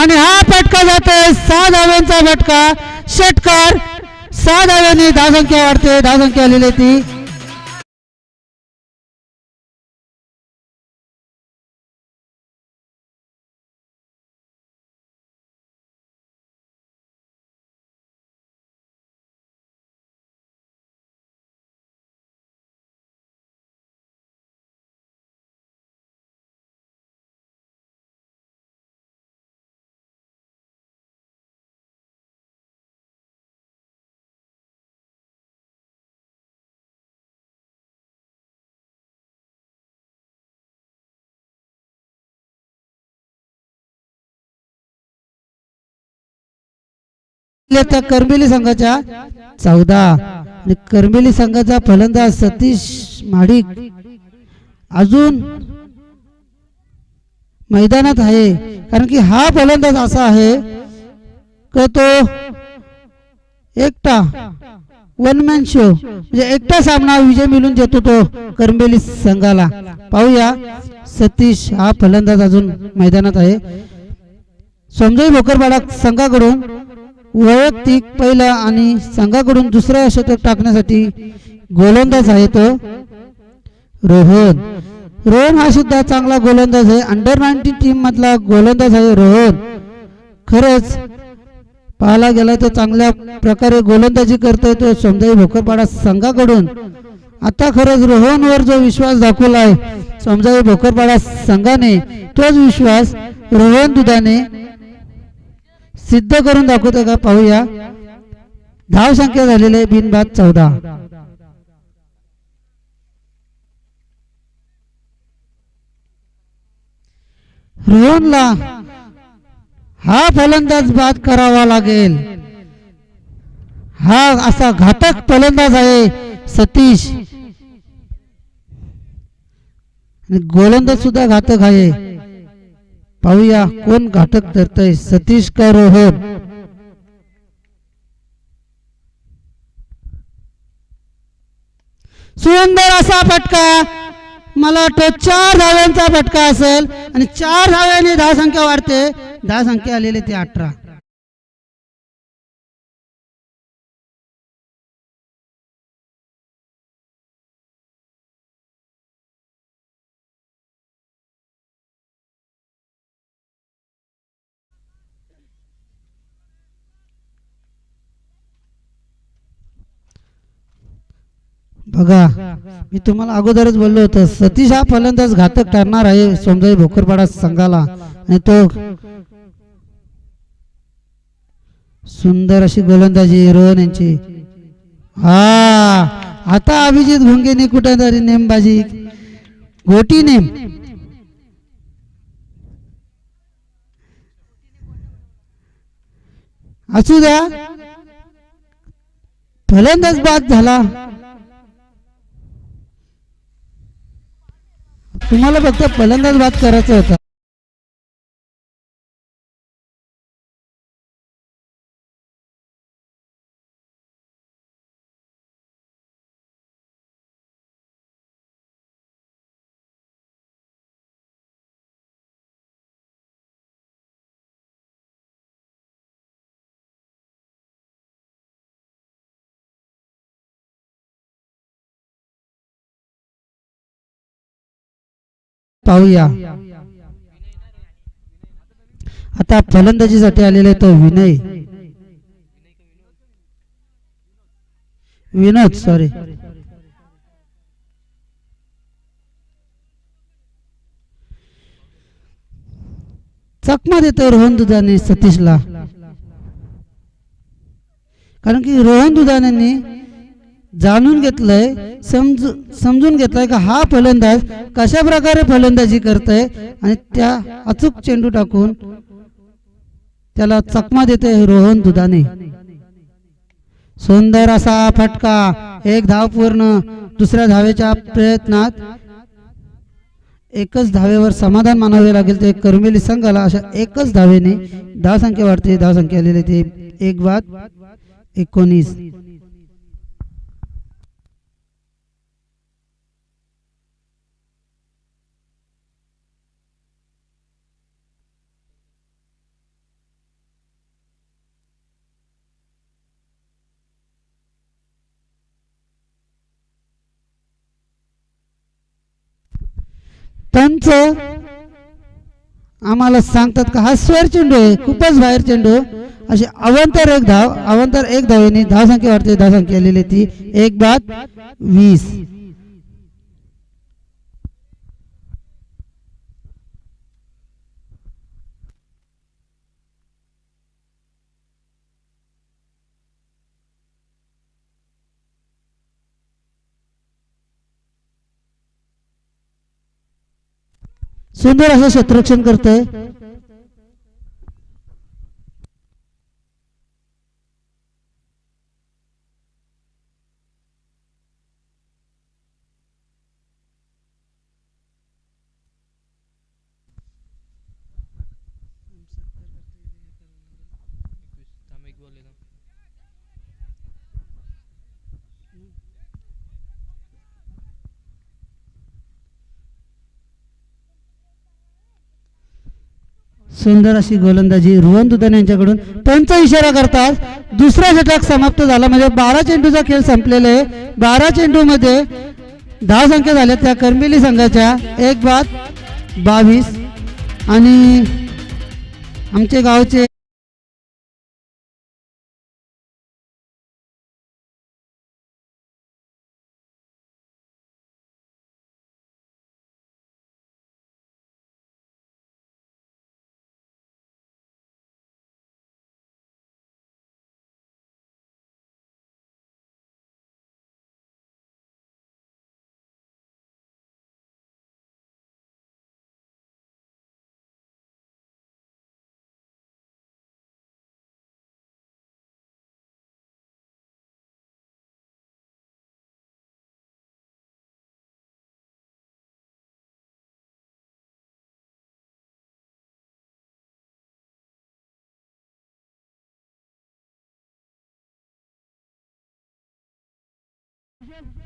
आणि हा फटका जातोय 6 धाव्यांचा फटका. षटकार 6 धाव्यांनी 10 संख्या वाढते, 10 संख्या आलेली ती त्या करमेली संघाच्या 14 आणि करमेली संघाचा फलंदाज सतीश माडिक अजून मैदानात आहे, कारण की हा फलंदाज असा आहे की तो एकटा वन मॅन शो म्हणजे एकटा सामना विजय मिळून देतो तो करमेली संघाला. पाहूया, सतीश हा फलंदाज अजून मैदानात आहे. सोमजाई भोकरपाडा संघाकडून वैयक्तिक पहिला आणि संघाकडून दुसरा शतक टाकण्यासाठी गोलंदाज आहे तो रोहन. रोहन हा सुद्धा चांगला गोलंदाज आहे, अंडर-19 टीम मधला गोलंदाज आहे रोहन. खरंच पाहायला गेला तर चांगल्या प्रकारे गोलंदाजी करतोय तो सोमजाई भोकरपाडा संघाकडून. आता खरंच रोहनवर जो विश्वास दाखवलाय समजा भोकरपाडा संघाने, तोच विश्वास रोहन दुधाने सिद्ध करून दाखवतो का पाहूया. धाव संख्या झालेली आहे बिनबाद 14. रोहनला हा फलंदाज बाद करावा लागेल. हा असा घातक फलंदाज आहे सतीश, आणि गोलंदाज सुद्धा घातक आहे. पाहूया कोण घातक ठरतय, सतीश का रोहन. सुंदर असा फटका, मला वाटतं 4 धाव्यांचा फटका असेल आणि 4 धाव्याने धावसंख्या वाढते. धावसंख्या आलेली ते 18. बघा मी तुम्हाला अगोदरच बोललो होतो सतीश हा फलंदाज घातक ठरणार आहे समजा भोकरपाडा संघाला. आणि तो सुंदर अशी गोलंदाजी रोहन यांची. हा आता अभिजित घुंगेने कुठेतरी नेमबाजी गोटी नेम. असू द्या, फलंदाज बाद झाला. तुम्हाला फक्त फलंदाज बाद करायचा होता. पाहूया आता फलंदाजीसाठी आलेला तो विनोद सॉरी. चकमा देतो रोहन दुधाने सतीशला, कारण की रोहन दुधाने जाणून घेतलंय, समजून घेतलंय का हा फलंदाज कशा प्रकारे फलंदाजी करतोय आणि त्या अचूक चेंडू टाकून त्याला चकमा देते रोहन दुधाने. सुंदर असा फटका, 1 धाव पूर्ण. दुसऱ्या धावेच्या प्रयत्नात एकच धावेवर समाधान मानावे लागेल ते करमेली संघाला. अशा एकच धावेने धावसंख्या वाढते. धावसंख्या आलेली ते 1/19. त्यांचं आम्हाला सांगतात का हा स्वेर चेंडू आहे, खूपच बाहेर चेंडू. अशी अवंतर 1 धावेने धावसंख्या वाढते. धावसंख्या आलेली ती 1/20. सुंदर असं क्षेत्ररक्षण करतोय. सुंदर अशी गोलंदाजी रोहन दुधाने यांच्याकडून. त्यांचा इशारा करतात दुसरा षटक समाप्त झाला, म्हणजे 12 चेंडूचा खेळ संपलेला आहे. 12 चेंडू मध्ये धावसंख्या झाल्या त्या करमेली संघाच्या 1/22. आणि आमचे गावचे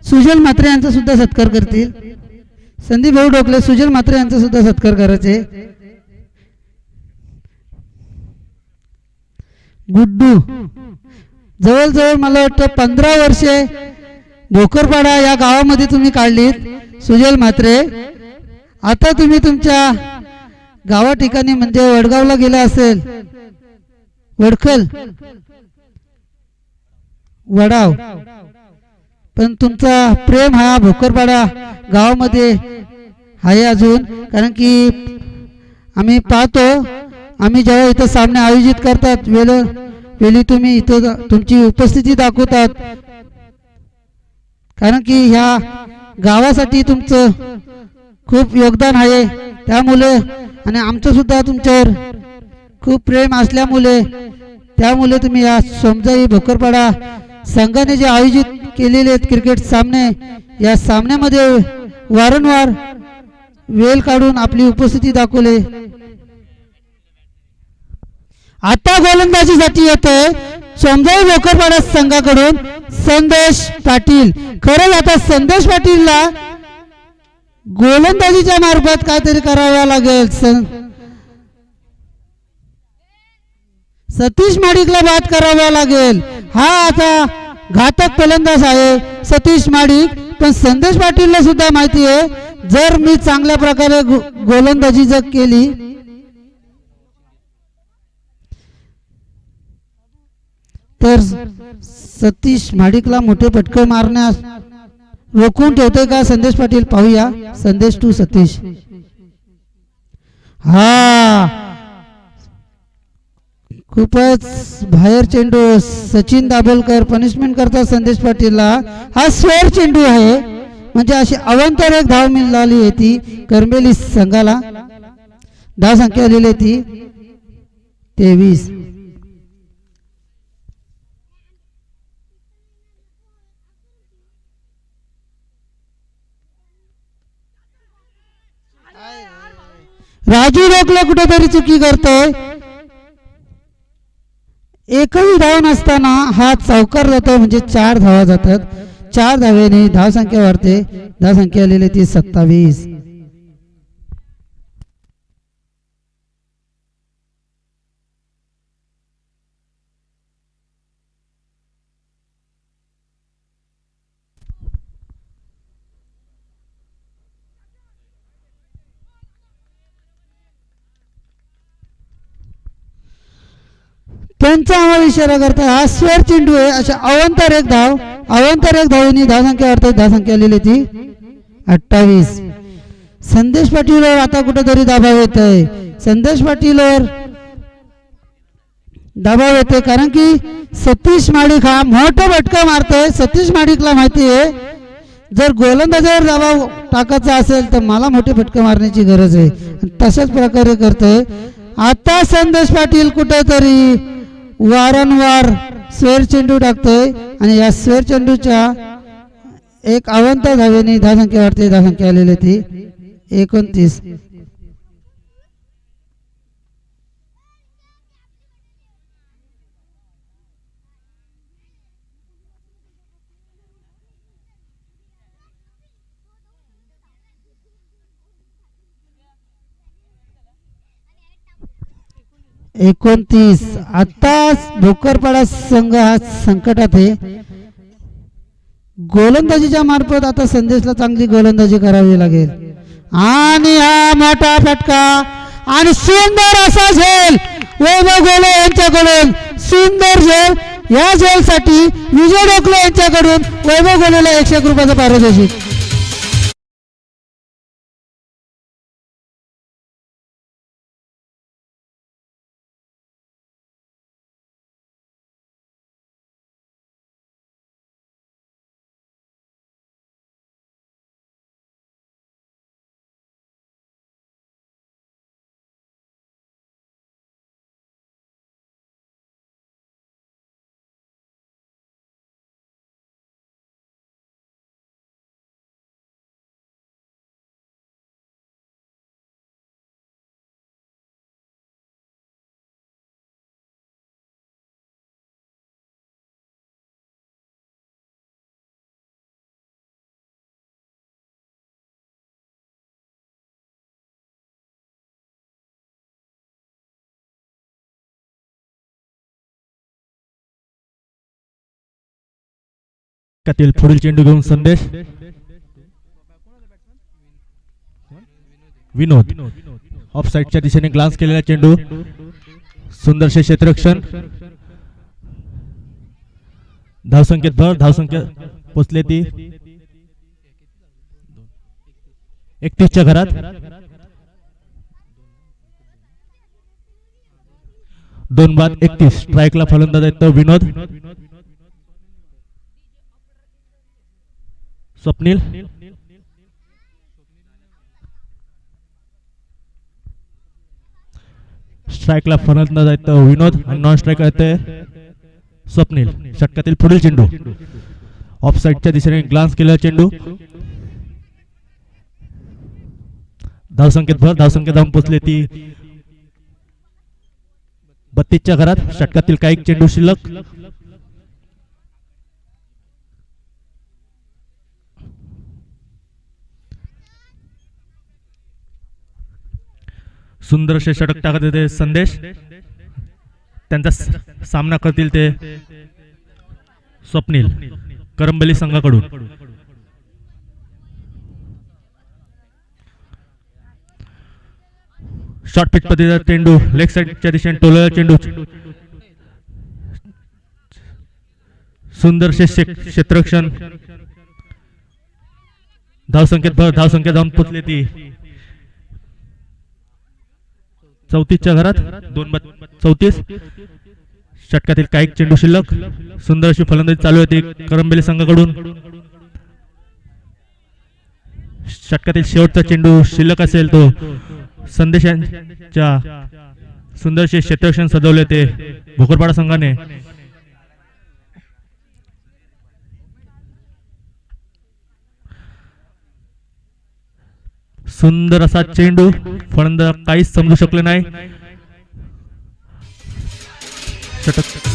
सुजल म्हात्रे यांचा सुद्धा सत्कार करतील. संदीप भाऊ डोकले, सुजल म्हात्रे यांचा सुद्धा सत्कार करायचे. गुड्डू, जवळजवळ मला वाटतं 15 वर्षे भोकरपाडा या गावामध्ये तुम्ही काढलीत सुजल म्हात्रे. आता तुम्ही तुमच्या गावा ठिकाणी म्हणजे वडगावला गेला असेल, वडखल वडाव, पण तुमचा प्रेम हा भोकरपाडा गावामध्ये आहे अजून. कारण की आम्ही पाहतो, आम्ही जेव्हा इथं सामने आयोजित करतात वेळी तुम्ही इथं तुमची उपस्थिती दाखवतात. कारण की ह्या गावासाठी तुमचं खूप योगदान आहे. त्यामुळे आणि आमचं सुद्धा तुमच्यावर खूप प्रेम असल्यामुळे त्यामुळे तुम्ही या सोमजाई भोकरपाडा संघाने जे आयोजित केलेले आहेत क्रिकेट सामने, या सामन्यामध्ये वारंवार वेळ काढून आपली उपस्थिती दाखवली. आता गोलंदाजीसाठी येते सोमजाई भोकरपाडा संघाकडून संदेश पाटील. खरंच आता संदेश पाटीलला गोलंदाजीच्या मार्फत काहीतरी करावं लागेल. सतीश माडिकला बाद करावा लागेल. हा आता घातक फलंदाज आहे सतीश माडिक, पण संदेश पाटीलला सुद्धा माहिती आहे जर मी चांगल्या प्रकारे गोलंदाजी जर केली तर सतीश माडिकला मोठे फटके मारण्यास रोखून ठेवते का संदेश पाटील, पाहूया. संदेश टू सतीश. हा खूपच बाहेर चेंडू. सचिन दाभोलकर पनिशमेंट करतात संदेश पाटीलला. हा स्क्वेअर चेंडू आहे, म्हणजे अशी अवांतर एक धाव मिळाली आहे ती करमेली संघाला. धाव संख्या आलेली आहे ती 23. राजू रोखले कुठेतरी चुकी करतोय. एकही धाव नसताना हा चौकार जातो, म्हणजे 4 धावा जातात. 4 धावेने धाव संख्या वाढते. धाव संख्या आलेली ती 27. त्यांचा आम्हाला इशारा करता. हा स्क्वेअर चेंडू आहे. अशा अवांतर एक धावेने धाव संख्या वाढते. धाव संख्या आलेली ती 28. संदेश पाटीलवर आता कुठेतरी दबाव येत आहे. संदेश पाटीलवर दबाव येते कारण की सतीश माडिक हा मोठा फटका मारतोय. सतीश माडिकला माहिती आहे जर गोलंदाजावर दबाव टाकायचा असेल तर मला मोठे फटके मारण्याची गरज आहे. तशाच प्रकारे करतोय. आता संदेश पाटील कुठेतरी वारंवार स्क्वेअर चेंडू टाकतोय आणि या स्क्वेअर चेंडूच्या एक अवांतर धावेने धाव संख्या वाढते. धाव संख्या आलेली ती 29. आताच भोकरपाडा संघ हा संकटात आहे. गोलंदाजीच्या मार्फत आता संदेशला चांगली गोलंदाजी करावी लागेल. आणि हा मोठा फटका आणि सुंदर असा झेल वैभव गोले यांच्याकडून. सुंदर झेल. या झेलसाठी विजय डोकले यांच्याकडून वैभव गोलेला 101 रुपयाचा पारितोषिक.
षटकातील पुढील चेंडू घेऊन संदेश, विनोद ऑफ साइडच्या दिशेने ग्लान्स केलेला चेंडू, सुंदरसे क्षेत्ररक्षण, धावसंख्येत भर, धावसंख्या पोचले ती 31च्या घरात. 2 बाद 31. स्ट्राईकला फलंदाज आहेत तो विनोद, स्वप्नील, स्ट्राईकला फलंदाज आहेत तो विनोद आणि नॉन स्ट्राईक आहेत स्वप्नील. षटकातील पुढील चेंडू ऑफ साइडच्या दिशेने ग्लान्स केलेला चेंडू, धावसंख्येत भर, धावसंख्या धावून पोचले ती 32च्या घरात. षटकातील काही चेंडू शिल्लक. सुंदरसे षटक टाकत येते संदेश, त्यांचा सामना करतील ते स्वप्नील करंबेली संघाकडून. शॉर्ट पिच पद्धतीचा चेंडू, लेग साइडच्या दिशेने टोललेला चेंडू, सुंदरसे क्षेत्ररक्षण, धावसंख्येत भर, धावसंख्या जाऊन पोचली ती 34च्या घरात. 2 बाद 34. षटकातील काही चेंडू शिल्लक. सुंदर अशी फलंदाजी चालू होती करंबेली संघाकडून. षटकातील शेवटचा चेंडू शिल्लक असेल तो संदेशांच्या सुंदरसे क्षेत्ररक्षण सजवले ते भोकरपाडा संघाने. सुंदर असा चेंडू, फलंदाज काहीच समजू शकले नाही. षटक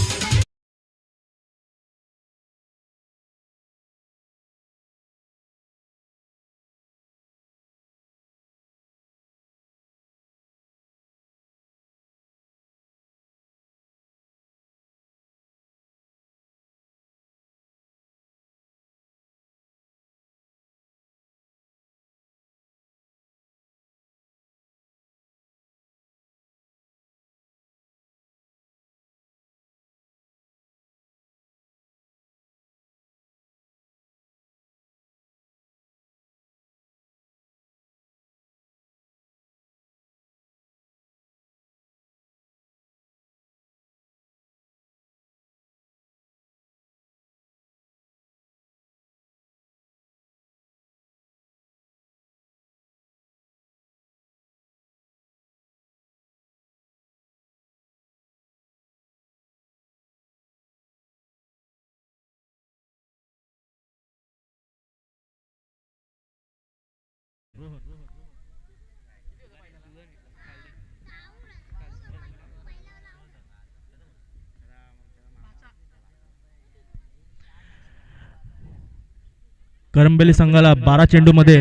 करंबेली संघाला 12 चेंडू मध्ये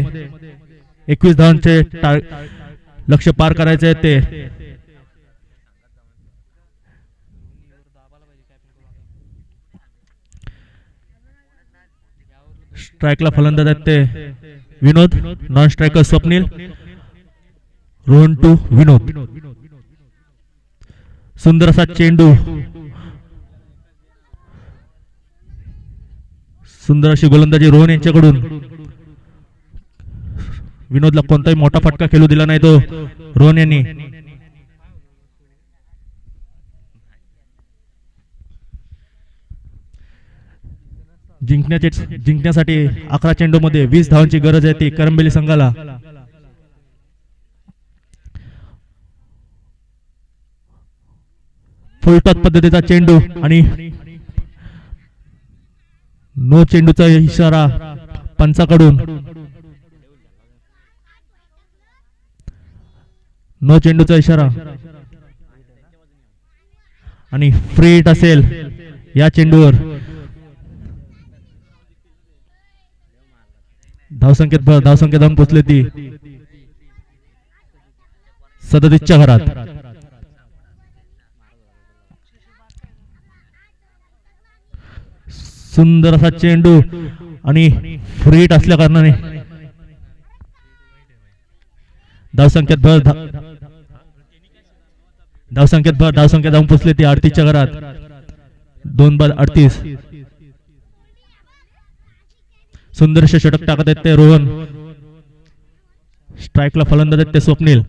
21 धावांचे लक्ष्य पार करायचे आहे. ते स्ट्राईकला फलंदाज आहेत ते Vinod, non striker Swapnil, Rohan to Vinod. सुंदर असा चेंडू, सुंदर अशी गोलंदाजी रोहन यांच्याकडून. विनोदला कोणताही मोठा फटका खेळू दिला नाही तो रोहन यांनी. जिंकण्यासाठी 11 चेंडू मध्ये 20 धावांची गरज आहे ती करंबेली संघाला. फुलटॉस पद्धतीचा चेंडू आणि नो चेंडूचा इशारा पंचाकडून. नो चेंडूचा इशारा आणि फ्री हिट असेल या चेंडूवर. धावसंख्या जाऊन पोचले ती 37च्या घरात. सुंदर असा चेंडू आणि फ्रीट असल्या कारणाने धावसंख्येत भर धावसंख्या जाऊन पोचले ती 38च्या घरात 2 बाद 38. सुंदरशे षटक टाकत आहेत ते रोहन. स्ट्राईकला फलंदाज आहेत ते स्वप्नील.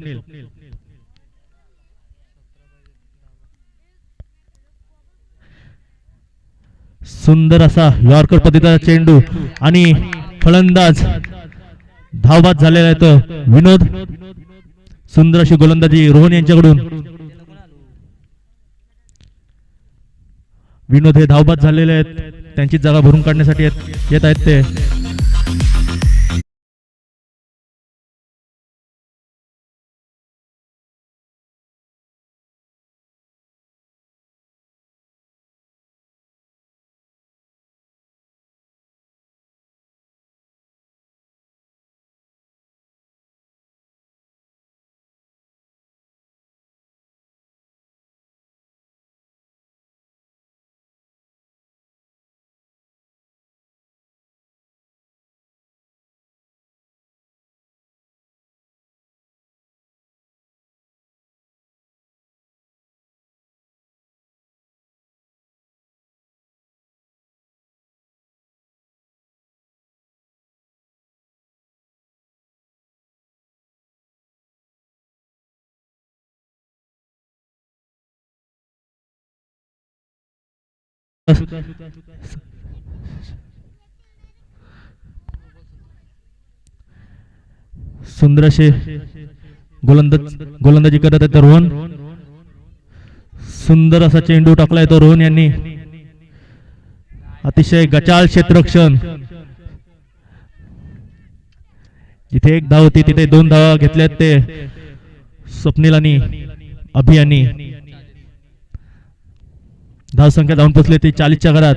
सुंदर असा यॉर्कर पद्धतीचा चेंडू आणि फलंदाज धावबाद झालेला आहे तो विनोद. सुंदर अशी गोलंदाजी रोहन यांच्याकडून. विनोद हे धावबाद झालेले आहेत, त्यांची जागा भरून काढण्यासाठी येत आहेत ते. सुंदर असे गोलंदाजी करत आहेत रोहन. सुंदर असा चेंडू टाकलाय तो रोहन यांनी. अतिशय गचाल क्षेत्ररक्षण. जिथे 1 धाव होती तिथे 2 धावा घेतल्यात ते स्वप्नील आणि अभियानी. धावसंख्या जाऊन पोचले ती 40च्या घरात.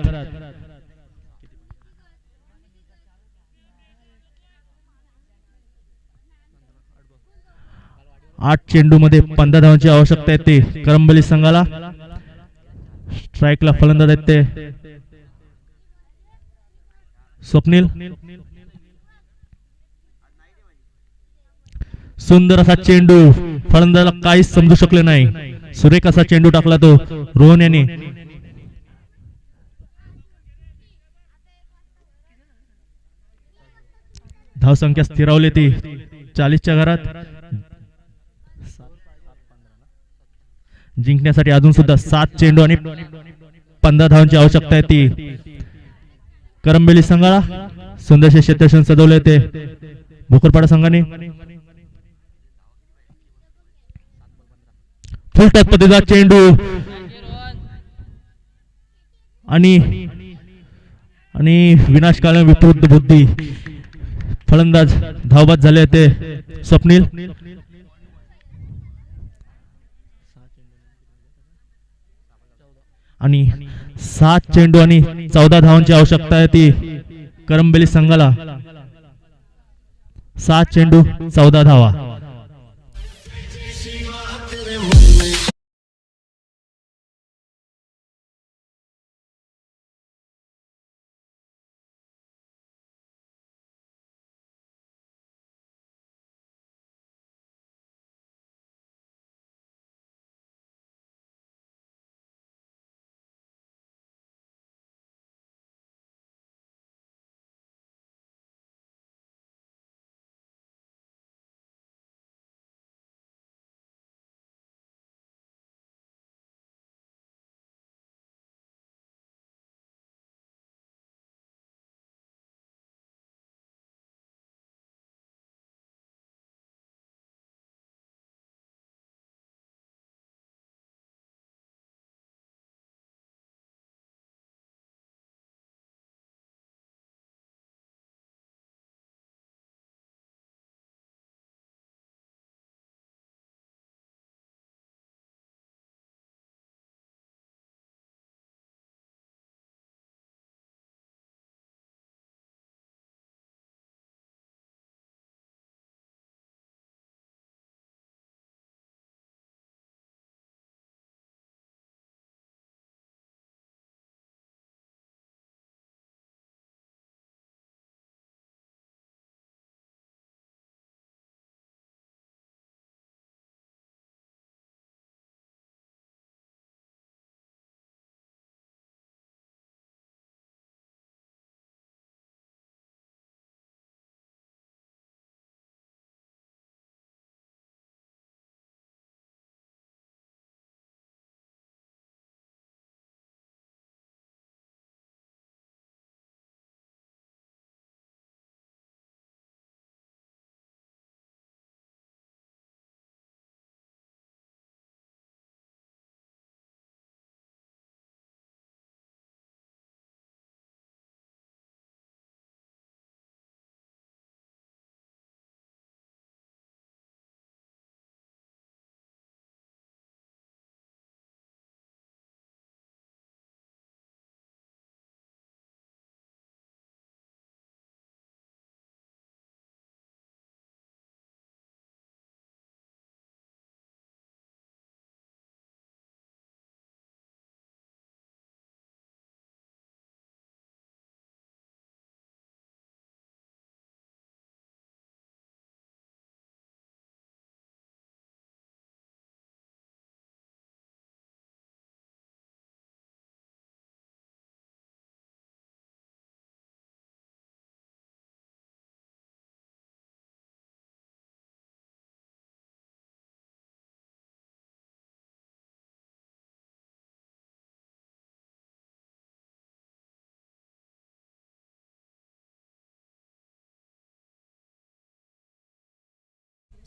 आठ चेंडू मध्ये 15 धावांची आवश्यकता आहे ती करंबली संघाला. स्ट्राईकला फलंदाज आहेत ते स्वप्नील. सुंदर असा चेंडू, फलंदाजाला काहीच समजू शकले नाही. सुरेख असा चेंडू टाकला तो रोहन यांनी. धावसंख्या स्थिरावली ती 40च्या घरात. जिंकण्यासाठी अजून सुद्धा 7 चेंडू आणि 15 धावांची आवश्यकता आहे ती करंबेली संघाला. सुंदरशे क्षेत्ररक्षण सजवले ते भोकरपाडा संघाने. फुलटॉस पद्धतीचा चेंडू आणि विनाशकालीन विपरीत बुद्धी. फलंदाज धावबाद झाले ते स्वप्नील. आणि 7 चेंडू आणि 14 धावांची आवश्यकता आहे ती करंबेली संघाला. 7 चेंडू 14 धावा.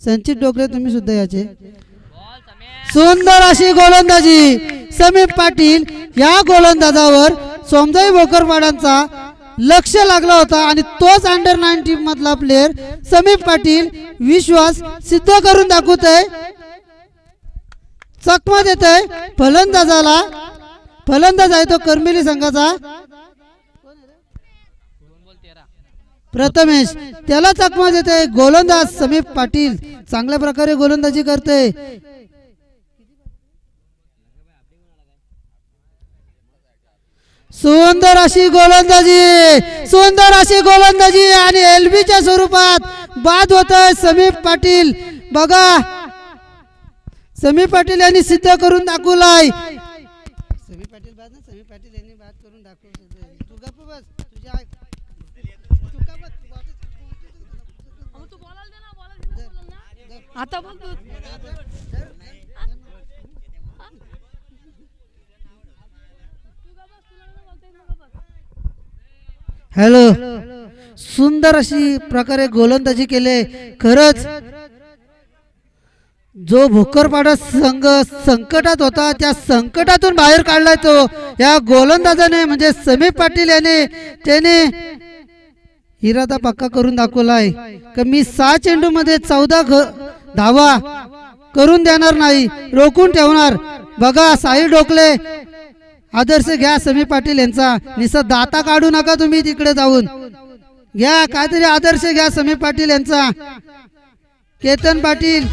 संचित डोकरे तुम्ही सुद्धा याचे. सुंदर अशी गोलंदाजी समीप पाटील या गोलंदाजावर सोमजाई भोकरपाड्यांचा लक्ष लागला होता आणि तोच अंडर 19 मधला प्लेयर समीप पाटील विश्वास सिद्ध करून दाखवतोय. चकमा देतोय फलंदाजाला. फलंदाज आहे तो करमिली संघाचा प्रथमेश, त्याला चकमा देतोय गोलंदाज समीप पाटील. चांगल्या प्रकारे गोलंदाजी करते. सुंदर अशी गोलंदाजी, सुंदर अशी गोलंदाजी आणि एलबीच्या स्वरूपात बाद होतोय समीप पाटील. बघा समीप पाटील यांनी सिद्ध करून दाखवलाय. समीप पाटील बाद ना, समीप पाटील यांनी बाद करून दाखवलं. तू गप्प बस, तुझ्या
आता बोल तू.
हॅलो, सुंदर अशी प्रकारे गोलंदाजी केले. खरंच जो भोकरपाडा संघ संकटात होता त्या संकटातून बाहेर काढलाय तो या गोलंदाजाने म्हणजे समीप पाटील याने. त्याने इरादा पक्का करून दाखवलाय की मी 6 चेंडू मध्ये 14 धावा करून देणार नाही, रोखून ठेवणार. बघा साहिल डोकले आदर्श घ्या समीप पाटील यांचा. निस दाता काढू नका तुम्ही तिकडे जाऊन घ्या, काहीतरी आदर्श घ्या समीप पाटील यांचा. केतन पाटील